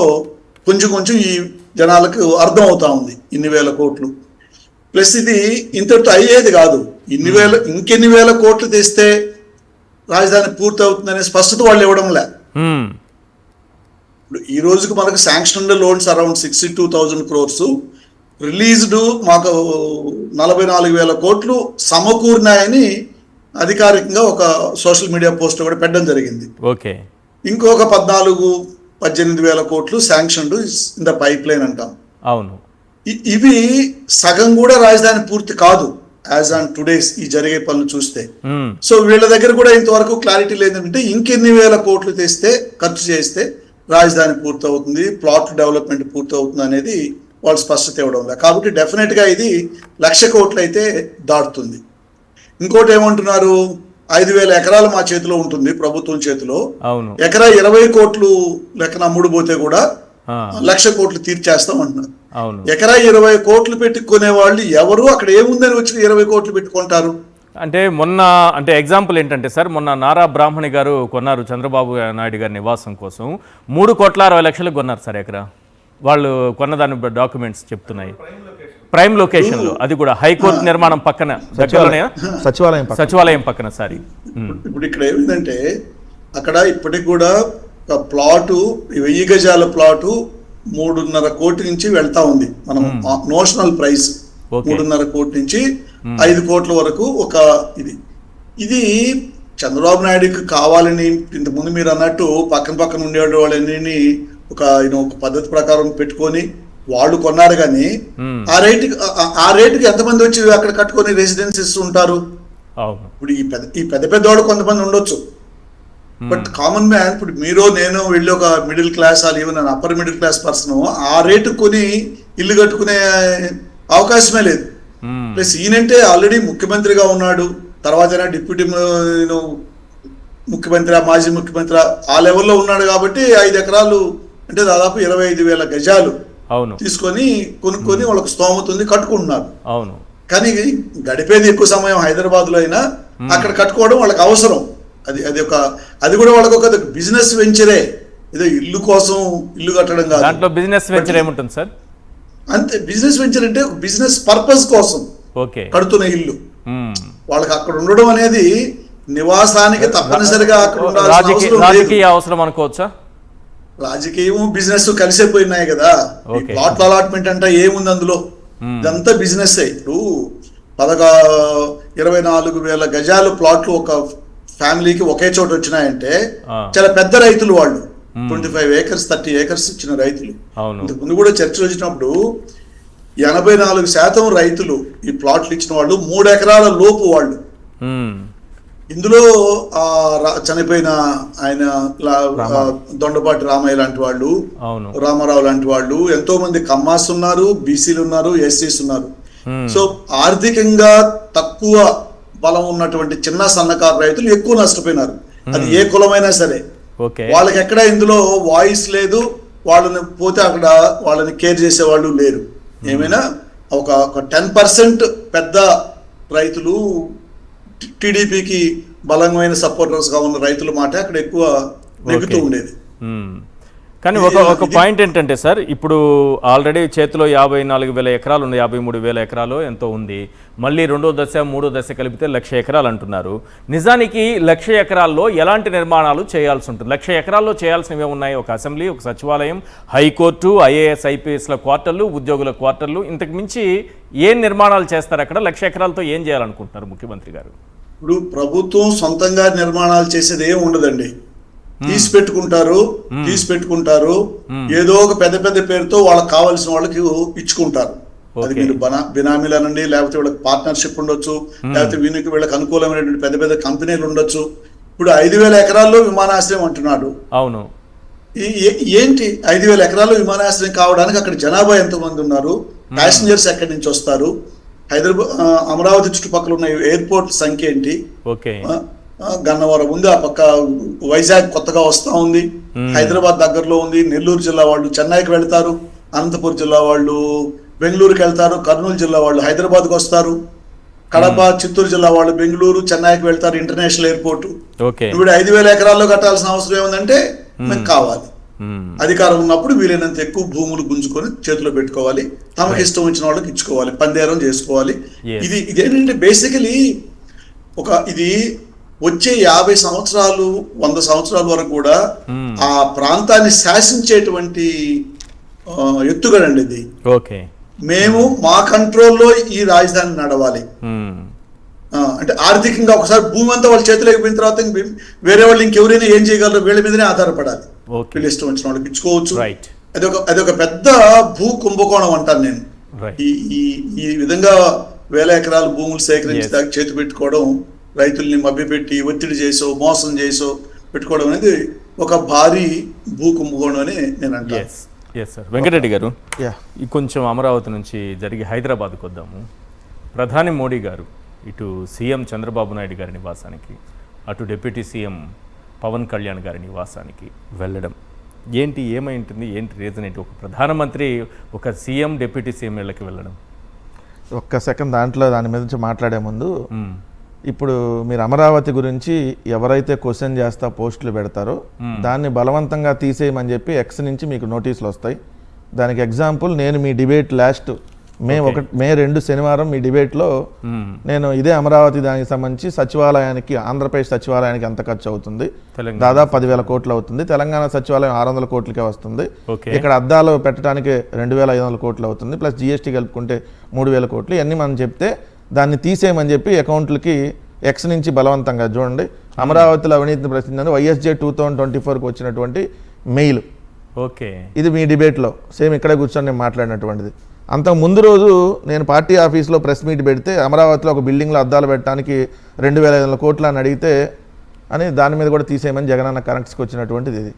కొంచెం ఈ జనాలకు అర్థం అవుతా ఉంది. ఇన్ని 1,000 కోట్లు ప్లస్ ఇది ఇంతటితో అయ్యేది కాదు. ఇంకెన్ని 1,000 కోట్లు తెస్తే రాజధాని పూర్తి అవుతుందనే స్పష్టత వాళ్ళు ఇవ్వడంలే. ఇప్పుడు ఈ రోజుకి మనకు sanction loans around 62,000 crores, released మాకు 44,000 కోట్లు సమకూరినాయని అధికారికంగా ఒక సోషల్ మీడియా పోస్ట్ కూడా పెట్టడం జరిగింది. ఓకే. ఇంకొక 14-18,000 కోట్లు sanction in the pipe line అంటాం. అవును. ఇవి సగం కూడా రాజధాని పూర్తి కాదు యాజ్ ఆన్ టుడేస్ ఈ జరిగే పనులు చూస్తే. సో వీళ్ళ దగ్గర కూడా ఇంతవరకు క్లారిటీ లేదంటే ఇంకెన్ని వేల కోట్లు తెస్తే ఖర్చు చేస్తే రాజధాని పూర్తవుతుంది, ప్లాట్ డెవలప్మెంట్ పూర్తవుతుంది అనేది వాళ్ళు స్పష్టత ఇవ్వడం లేదు. కాబట్టి డెఫినెట్ గా ఇది 1,00,000 కోట్లు అయితే దాటుతుంది. ఇంకోటి ఏమంటున్నారు, 5,000 ఎకరాలు మా చేతిలో ఉంటుంది, ప్రభుత్వం చేతిలో. అవును. ఎకరా 20 కోట్లు లెక్కన అమ్ముడు పోతే కూడా 1,00,000 కోట్లు తీర్చేస్తాం అంటున్నారు. అవును. ఎకరా 20 కోట్లు పెట్టుకునే వాళ్ళు ఎవరు, అక్కడ ఏముందని వచ్చి 20 కోట్లు పెట్టుకుంటారు? అంటే మొన్న అంటే ఎగ్జాంపుల్ ఏంటంటే సార్, మొన్న నారా బ్రాహ్మణి గారు కొన్నారు చంద్రబాబు నాయుడు గారి నివాసం కోసం 3,60,00,000 కొన్నారు సార్ ఎకరా. వాళ్ళు కొన్నదాని డాక్యుమెంట్స్ చెప్తున్నాయి. ప్రైమ్ లొకేషన్ లో, అది కూడా హైకోర్టు నిర్మాణం పక్కన, సచివాలయం పక్కన. సారీ, ఇప్పుడు ఇక్కడ ఏమిందంటే అక్కడ ఇప్పటికి కూడా ప్లాటు 1000 గజాల ప్లాటు 3.5 కోటి నుంచి వెళ్తా ఉంది. మనం నోషనల్ ప్రైస్ 3.5 కోటి నుంచి 5 కోట్ల వరకు ఒక ఇది చంద్రబాబు నాయుడుకి కావాలని ఇంతకుముందు మీరు అన్నట్టు పక్కన ఉండేవాళ్ళు వాళ్ళని ఒక పద్ధతి ప్రకారం పెట్టుకొని వాళ్ళు కొన్నారు. కానీ ఆ రేటుకి ఎంతమంది వచ్చి అక్కడ కట్టుకొని రెసిడెన్సీస్ ఉంటారు? ఇప్పుడు ఈ పెద్ద వాళ్ళు కొంతమంది ఉండొచ్చు, బట్ కామన్ మ్యాన్, ఇప్పుడు మీరు నేను వెళ్ళి ఒక middle class even upper middle class person ఆ రేటు కొని ఇల్లు కట్టుకునే అవకాశమే లేదు. ప్లస్ ఈయనంటే ఆల్రెడీ ముఖ్యమంత్రిగా ఉన్నాడు, తర్వాత డిప్యూటీ ముఖ్యమంత్రి, మాజీ ముఖ్యమంత్రి ఆ లెవెల్లో ఉన్నాడు. కాబట్టి 5 ఎకరాలు అంటే దాదాపు 25,000 గజాలు తీసుకొని కొనుక్కొని వాళ్ళకి స్తోమత ఉంది, కట్టుకుంటున్నారు. అవును. కానీ గడిపేది ఎక్కువ సమయం హైదరాబాద్ లో అయినా అక్కడ కట్టుకోవడం వాళ్ళకి అవసరం. అది కూడా వాళ్ళకి ఒక బిజినెస్ వెంచరే, ఏదో ఇల్లు కోసం ఇల్లు కట్టడం కాదు. దాంట్లో బిజినెస్ వెంచర్ ఏముంటుంది సార్? అంతే, బిజినెస్ వెంచర్ అంటే బిజినెస్ పర్పస్ కోసం కడుతున్న ఇల్లు. వాళ్ళకి అక్కడ ఉండడం అనేది నివాసానికి తప్పనిసరిగా అక్కడ రాజకీయ అవసరం అనుకోవచ్చా? రాజకీయం బిజినెస్ కలిసిపోయినాయి కదా. ప్లాట్ల అలాట్మెంట్ అంటే ఏముంది అందులో? ఇదంతా బిజినెస్. ఇప్పుడు 24,000 గజాలు ప్లాట్లు ఒక ఫ్యామిలీకి ఒకే చోట వచ్చినాయంటే చాలా పెద్ద రైతులు వాళ్ళు. 25 acres 30 acres ఇచ్చిన రైతులు. ఇంతకు ముందు కూడా చర్చలు వచ్చినప్పుడు 84% రైతులు ఈ ప్లాట్లు ఇచ్చిన వాళ్ళు 3 ఎకరాల లోపు వాళ్ళు. ఇందులో చనిపోయిన ఆయన దొండపాటి రామయ్య లాంటి వాళ్ళు, రామారావు లాంటి వాళ్ళు, ఎంతో మంది కమ్మాస్ ఉన్నారు, బీసీలు ఉన్నారు, ఎస్సీస్ ఉన్నారు. సో ఆర్థికంగా తక్కువ బలం ఉన్నటువంటి చిన్న సన్నకారు రైతులు ఎక్కువ నష్టపోయినారు. అది ఏ కులమైనా సరే. వాళ్ళకి ఎక్కడ ఇందులో వాయిస్ లేదు, వాళ్ళని పోతే అక్కడ వాళ్ళని కేర్ చేసే వాళ్ళు లేరు. ఏమైనా ఒక 10% పెద్ద రైతులు, టీడీపీకి బలమైన సపోర్టర్స్ గా ఉన్న రైతుల మాట అక్కడ ఎక్కువ నెగ్గుతూ ఉండేది. కానీ ఒక పాయింట్ ఏంటంటే సార్, ఇప్పుడు ఆల్రెడీ చేతిలో 54,000 ఎకరాలు ఉంది, 53,000 ఎకరాలు ఎంతో ఉంది. మళ్ళీ 2వ దశ 3వ దశ కలిపితే 1,00,000 ఎకరాలు అంటున్నారు. నిజానికి 1,00,000 ఎకరాల్లో ఎలాంటి నిర్మాణాలు చేయాల్సి ఉంటుంది? 1,00,000 ఎకరాల్లో చేయాల్సినవి ఉన్నాయి. ఒక అసెంబ్లీ, ఒక సచివాలయం, హైకోర్టు, IAS IPSల క్వార్టర్లు, ఉద్యోగుల క్వార్టర్లు, ఇంతకు మించి ఏం నిర్మాణాలు చేస్తారు అక్కడ? 1,00,000 ఎకరాలతో ఏం చేయాలనుకుంటున్నారు ముఖ్యమంత్రి గారు? ఇప్పుడు ప్రభుత్వం సొంతంగా నిర్మాణాలు చేసేది ఏం ఉండదండి. తీసి పెట్టుకుంటారు, ఏదో ఒక పెద్ద పేరుతో వాళ్ళకి కావాల్సిన వాళ్ళకి ఇచ్చుకుంటారు. అది మీరు బినామీలు అనండి, లేకపోతే వీళ్ళకి పార్ట్నర్షిప్ ఉండొచ్చు, లేకపోతే వీళ్ళకి అనుకూలమైనటువంటి పెద్ద కంపెనీలు ఉండొచ్చు. ఇప్పుడు 5,000 ఎకరాల్లో విమానాశ్రయం అంటున్నాడు. అవును. ఏంటి 5,000 ఎకరాల్లో విమానాశ్రయం కావడానికి అక్కడ జనాభా ఎంతమంది ఉన్నారు? ప్యాసింజర్స్ ఎక్కడి నుంచి వస్తారు? హైదరాబాద్, అమరావతి చుట్టుపక్కల ఉన్న ఎయిర్పోర్ట్ సంఖ్య ఏంటి? గన్నవరం ఉంది, ఆ పక్క వైజాగ్ కొత్తగా వస్తా ఉంది, హైదరాబాద్ దగ్గరలో ఉంది. నెల్లూరు జిల్లా వాళ్ళు చెన్నైకి వెళ్తారు, అనంతపురం జిల్లా వాళ్ళు బెంగళూరుకి వెళ్తారు, కర్నూలు జిల్లా వాళ్ళు హైదరాబాద్కి వస్తారు, కడప చిత్తూరు జిల్లా వాళ్ళు బెంగళూరు చెన్నైకి వెళ్తారు, ఇంటర్నేషనల్ ఎయిర్పోర్ట్. ఇప్పుడు 5,000 ఎకరాల్లో కట్టాల్సిన అవసరం ఏముందంటే మనకు కావాలి. అధికారం ఉన్నప్పుడు వీలైనంత ఎక్కువ భూములు గుంజుకొని చేతిలో పెట్టుకోవాలి, తమకు ఇష్టం వచ్చిన వాళ్ళకి ఇచ్చుకోవాలి, పందేరం చేసుకోవాలి. ఇది ఏంటంటే బేసికలీ ఇది వచ్చే 50 సంవత్సరాలు 100 సంవత్సరాల వరకు కూడా ఆ ప్రాంతాన్ని శాసించేటువంటి ఎత్తుగడండి ఇది. ఓకే, మేము మా కంట్రోల్లో ఈ రాజధాని నడవాలి. అంటే ఆర్థికంగా ఒకసారి భూమి అంతా వాళ్ళ చేతిలో అయిపోయిన తర్వాత వేరే వాళ్ళు ఇంకెవరైనా ఏం చేయగలరు, వీళ్ళ మీదనే ఆధారపడాలి. వీళ్ళు ఇష్టం వచ్చిన వాళ్ళకి ఇచ్చుకోవచ్చు. అదొక పెద్ద భూ కుంభకోణం అంటాను నేను. ఈ విధంగా వేల ఎకరాలు భూములు సేకరించి దాకా చేతి పెట్టుకోవడం, రైతుల్ని మభ్యపెట్టి ఒత్తిడి చేసో మోసం చేసో పెట్టుకోవడం అనేది ఒక భారీ భూ కుంభకోణం అని నేను అంటాను. సార్ వెంకటరెడ్డి గారు, ఈ కొంచెం అమరావతి నుంచి జరిగి హైదరాబాద్కు వద్దాము. ప్రధాని మోడీ గారు ఇటు సీఎం చంద్రబాబు నాయుడు గారి నివాసానికి, అటు డిప్యూటీ సీఎం పవన్ కళ్యాణ్ గారి నివాసానికి వెళ్ళడం ఏంటి, ఏమై ఉంటుంది, ఏంటి రీజన్ ఏంటి? ఒక ప్రధానమంత్రి ఒక సీఎం డిప్యూటీ సీఎం ఇళ్ళకి వెళ్ళడం. ఒక్క సెకండ్ దాని మీద నుంచి మాట్లాడే ముందు, ఇప్పుడు మీరు అమరావతి గురించి ఎవరైతే క్వశ్చన్ చేస్తా పోస్టులు పెడతారో దాన్ని బలవంతంగా తీసేయమని చెప్పి ఎక్స్ నుంచి మీకు నోటీసులు వస్తాయి. దానికి ఎగ్జాంపుల్ నేను మీ డిబేట్ లాస్ట్ మే 2 శనివారం మీ డిబేట్లో నేను ఇదే అమరావతి దానికి సంబంధించి సచివాలయానికి, ఆంధ్రప్రదేశ్ సచివాలయానికి ఎంత ఖర్చు అవుతుంది, దాదాపు 10,000 కోట్లు అవుతుంది. తెలంగాణ సచివాలయం 600 కోట్లకే వస్తుంది. ఇక్కడ అద్దాలు పెట్టడానికి 2,500 కోట్లు అవుతుంది, ప్లస్ జిఎస్టీ కలుపుకుంటే 3,000 కోట్లు. ఇవన్నీ మనం చెప్తే దాన్ని తీసేయమని చెప్పి అకౌంట్లకి ఎక్స్ నుంచి బలవంతంగా చూడండి. అమరావతిలో అవినీతిని ప్రశ్నించండి వైఎస్జే 2024కి వచ్చినటువంటి మెయిల్. ఓకే, ఇది మీ డిబేట్లో సేమ్ ఇక్కడే కూర్చొని నేను మాట్లాడినటువంటిది. అంతకు ముందు రోజు నేను పార్టీ ఆఫీస్లో ప్రెస్ మీట్ పెడితే అమరావతిలో ఒక బిల్డింగ్లో అద్దాలు పెట్టడానికి 2,500 కోట్లు అని అడిగితే అని దాని మీద కూడా తీసేయమని జగనన్న కరెక్ట్స్కి వచ్చినటువంటిది. ఇది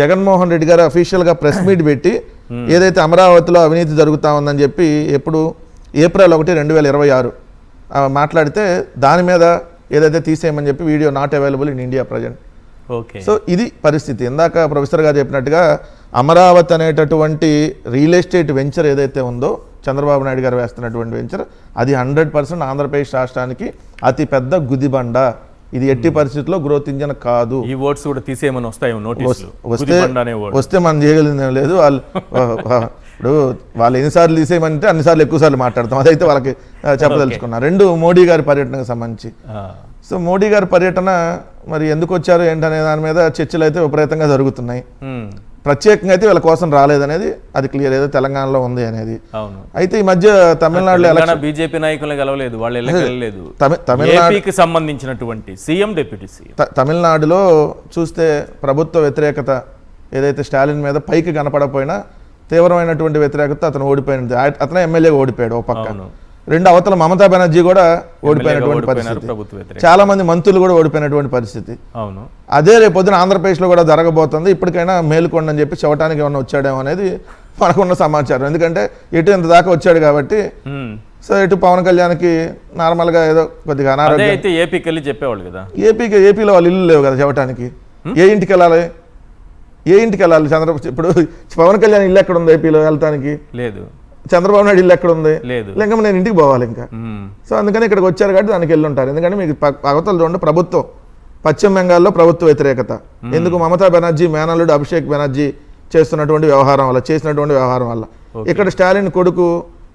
జగన్మోహన్ రెడ్డి గారు అఫీషియల్గా ప్రెస్ మీట్ పెట్టి ఏదైతే అమరావతిలో అవినీతి జరుగుతూ ఉందని చెప్పి ఎప్పుడు ఏప్రిల్ 1, 2026 మాట్లాడితే దాని మీద ఏదైతే తీసేయమని చెప్పి video not available in India present. Okay, so ఇది పరిస్థితి. ఇందాక ప్రొఫెసర్ గారు చెప్పినట్టుగా అమరావతి అనేటటువంటి రియల్ ఎస్టేట్ వెంచర్ ఏదైతే ఉందో చంద్రబాబు నాయుడు గారు వేస్తున్నటువంటి వెంచర్, అది 100% ఆంధ్రప్రదేశ్ రాష్ట్రానికి అతి పెద్ద గుదిబండ. ఇది ఎట్టి పరిస్థితుల్లో గ్రోత్ ఇంజన్ కాదు. ఈ వర్డ్స్ కూడా తీసేయమని వస్తాయి నోటీసులు. వస్తే మనం చేయగలిగింది లేదు. వాళ్ళు ఇప్పుడు వాళ్ళు ఎన్నిసార్లు తీసేయమంటే అన్నిసార్లు ఎక్కువసార్లు మాట్లాడతాం. అదైతే వాళ్ళకి చెప్పదలుచుకున్నా. 2 మోడీ గారి పర్యటనకు సంబంధించి. సో మోడీ గారి పర్యటన మరి ఎందుకు వచ్చారు ఏంటనే దాని మీద చర్చలు అయితే విపరీతంగా జరుగుతున్నాయి. ప్రత్యేకంగా అయితే వీళ్ళ కోసం రాలేదనేది అది క్లియర్, ఏదో తెలంగాణలో ఉంది అనేది. అయితే ఈ మధ్య తమిళనాడులో బీజేపీ నాయకులు గెలవలేదు, వాళ్ళు వెళ్ళలేదు. తమిళనాడుకి సంబంధించినటువంటి సీఎం డిప్యూటీ సీఎం తమిళనాడులో చూస్తే ప్రభుత్వ వ్యతిరేకత ఏదైతే స్టాలిన్ మీద పైకి కనపడపోయినా తీవ్రమైనటువంటి వ్యతిరేకత అతను ఓడిపోయినది. అతను ఎమ్మెల్యేగా ఓడిపోయాడు ఓ పక్క. 2 అవతల మమతా బెనర్జీ కూడా ఓడిపోయినటువంటి పరిస్థితి. చాలా మంది మంత్రులు కూడా ఓడిపోయినటువంటి పరిస్థితి. అదే రేపొద్దున ఆంధ్రప్రదేశ్లో కూడా జరగబోతుంది. ఇప్పటికైనా మేలుకోండి అని చెప్పి చెప్పడానికి ఏమన్నా వచ్చాడేమో అనేది మనకున్న సమాచారం. ఎందుకంటే ఎటు ఇంత దాకా వచ్చాడు కాబట్టి. సో ఇటు పవన్ కళ్యాణ్కి నార్మల్గా ఏదో కొద్దిగా అనారోగ్యం. అయితే ఏపీకి వెళ్ళి చెప్పేవాళ్ళు కదా. ఏపీలో వాళ్ళు ఇల్లు లేవు కదా చెప్పడానికి. ఏ ఇంటికి వెళ్ళాలి? ఇప్పుడు పవన్ కళ్యాణ్ ఇల్లు ఎక్కడ ఉంది ఏపీలో వెళ్తానికి? లేదు. చంద్రబాబు నాయుడు ఇల్లు ఎక్కడ ఉంది? లేదు. లేక నేను ఇంటికి పోవాలి ఇంకా. సో అందుకని ఇక్కడికి వచ్చారు కాబట్టి దానికి వెళ్ళి ఉంటారు. ఎందుకంటే మీకు అవతల చూడండి, ప్రభుత్వం పశ్చిమ బెంగాల్లో ప్రభుత్వ వ్యతిరేకత. ఎందుకు? మమతా బెనర్జీ మేనల్లుడు అభిషేక్ బెనర్జీ చేసినటువంటి వ్యవహారం వల్ల. ఇక్కడ స్టాలిన్ కొడుకు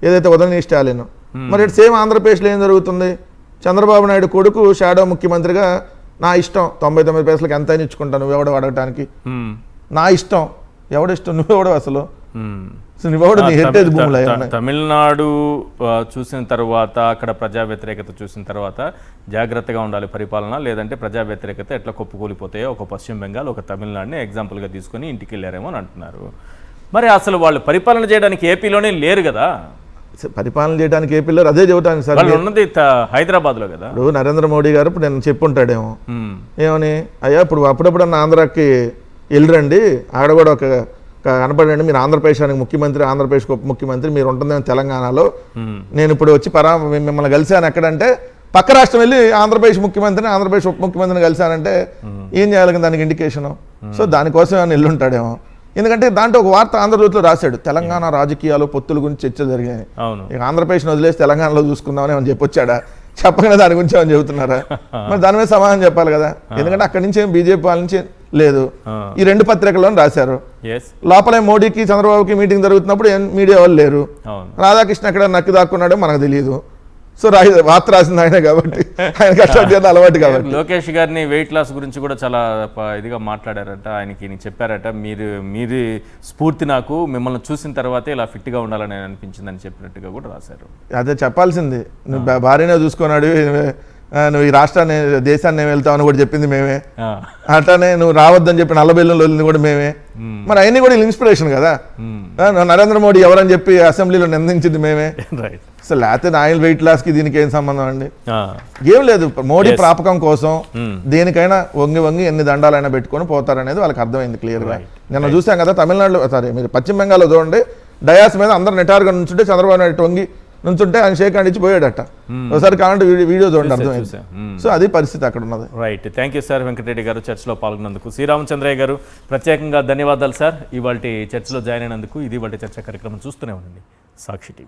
ఏదైతే ఉదయనిధి స్టాలిన్, మరి సేమ్ ఆంధ్రప్రదేశ్లో ఏం జరుగుతుంది? చంద్రబాబు నాయుడు కొడుకు షాడో ముఖ్యమంత్రిగా నా ఇష్టం 99 పైసలకు ఎంత అయినా ఇచ్చుకుంటాను, నువ్వెవడో అడగటానికి నా ఇష్టం. ఎవడిష్టం? నువ్వెవడో అసలు? తమిళనాడు చూసిన తర్వాత, అక్కడ ప్రజా వ్యతిరేకత చూసిన తర్వాత జాగ్రత్తగా ఉండాలి పరిపాలన, లేదంటే ప్రజా వ్యతిరేకత ఎట్లా కొప్పుకూలిపోతాయో ఒక పశ్చిమ బెంగాల్, ఒక తమిళనాడుని ఎగ్జాంపుల్గా తీసుకొని ఇంటికి వెళ్ళారేమో అని అంటున్నారు. మరి అసలు వాళ్ళు పరిపాలన చేయడానికి ఏపీలోనే లేరు కదా. పరిపాలన చేయడానికి ఏపీలో అదే చెబుతాను సార్. ఉన్నది హైదరాబాద్లో కదా. ఇప్పుడు నరేంద్ర మోడీ గారు ఇప్పుడు నేను చెప్పుంటాడేమో ఏమని, అయ్యా ఇప్పుడు అప్పుడప్పుడన్నా ఆంధ్రాకి వెళ్ళరండి, ఆడ కూడా ఒక కనపడండి, మీరు ఆంధ్రప్రదేశానికి ముఖ్యమంత్రి, ఆంధ్రప్రదేశ్ ఉప ముఖ్యమంత్రి, మీరు ఉంటుందేమో తెలంగాణలో, నేను ఇప్పుడు వచ్చి మిమ్మల్ని కలిశాను ఎక్కడంటే పక్క రాష్ట్రం వెళ్ళి ఆంధ్రప్రదేశ్ ముఖ్యమంత్రిని, ఆంధ్రప్రదేశ్ ఉప ముఖ్యమంత్రిని కలిశానంటే ఏం చేయాలి దానికి ఇండికేషను? సో దానికోసం ఏమైనా వెళ్ళుంటాడేమో. ఎందుకంటే దాంట్లో ఒక వార్త ఆంధ్రజ్యోతిలో రాశాడు, తెలంగాణ రాజకీయాలు పొత్తుల గురించి చర్చ జరిగాయి, ఇక ఆంధ్రప్రదేశ్ని వదిలేసి తెలంగాణలో చూసుకుందామని ఏమని చెప్పొచ్చాడా? చెప్పగానే దాని గురించి ఏమని చెబుతున్నారా? మరి దాని మీద సమాధానం చెప్పాలి కదా. ఎందుకంటే అక్కడి నుంచి ఏం బీజేపీ వాళ్ళ నుంచి లేదు. ఈ 2 పత్రికలను రాశారు. లోపలే మోడీకి చంద్రబాబుకి మీటింగ్ జరుగుతున్నప్పుడు మీడియా వాళ్ళు లేరు. రాధాకృష్ణ ఎక్కడ నక్కి దాక్కున్నాడో మనకు తెలియదు. సో వార్త రాసింది ఆయన కాబట్టి ఆయన కష్టపడి అలవాటు కాబట్టి. లోకేష్ గారిని వెయిట్ లాస్ గురించి కూడా చాలా ఇదిగా మాట్లాడారట. ఆయనకి చెప్పారట, మీరు స్ఫూర్తి నాకు, మిమ్మల్ని చూసిన తర్వాతే ఇలా ఫిట్గా ఉండాలని అనిపించిందని చెప్పినట్టుగా కూడా రాశారు. అదే చెప్పాల్సింది. నువ్వు భార్యనే చూసుకున్నాడు, నువ్వు ఈ రాష్ట్రాన్ని దేశాన్ని వెళ్తావని కూడా చెప్పింది మేమే. అట్లానే నువ్వు రావద్దని చెప్పి నల్లబెల్లంలో వెళ్ళింది కూడా మేమే. మరి అవన్నీ కూడా ఇన్స్పిరేషన్ కదా. నరేంద్ర మోడీ ఎవరని చెప్పి అసెంబ్లీలో నిందించింది మేమే. అసలు లేకపోతే ఆయన వెయిట్ లాస్కి దీనికి ఏం సంబంధం అండి? ఏం లేదు. మోడీ ప్రాపకం కోసం దేనికైనా వంగి ఎన్ని దండాలైనా పెట్టుకొని పోతారనేది వాళ్ళకి అర్థమైంది క్లియర్గా. నిన్న చూసాం కదా తమిళనాడులో, సారీ మీరు పశ్చిమ బెంగాల్లో చూడండి, డయాస్ మీద అందరు నిటారుగా నుంచుంటే చంద్రబాబు నాయుడు వంగి నుంచుంటే ఆయన షేక్ హ్యాండ్ ఇచ్చి పోయాడట. ఒకసారి కావాలంటే వీడియో చూడండి, అర్థమైంది. సో అది పరిస్థితి అక్కడ ఉన్నది. Right, thank you sir. Venkatreddy గారు చర్చలో పాల్గొన్నందుకు. శ్రీరామచంద్రయ్య గారు ప్రత్యేకంగా ధన్యవాదాలు సార్, ఇవాళ చర్చలో జాయిన్ అయినందుకు. ఇది ఇవాళ చర్చ కార్యక్రమం చూస్తూనే ఉండండి సాక్షి టీవీ.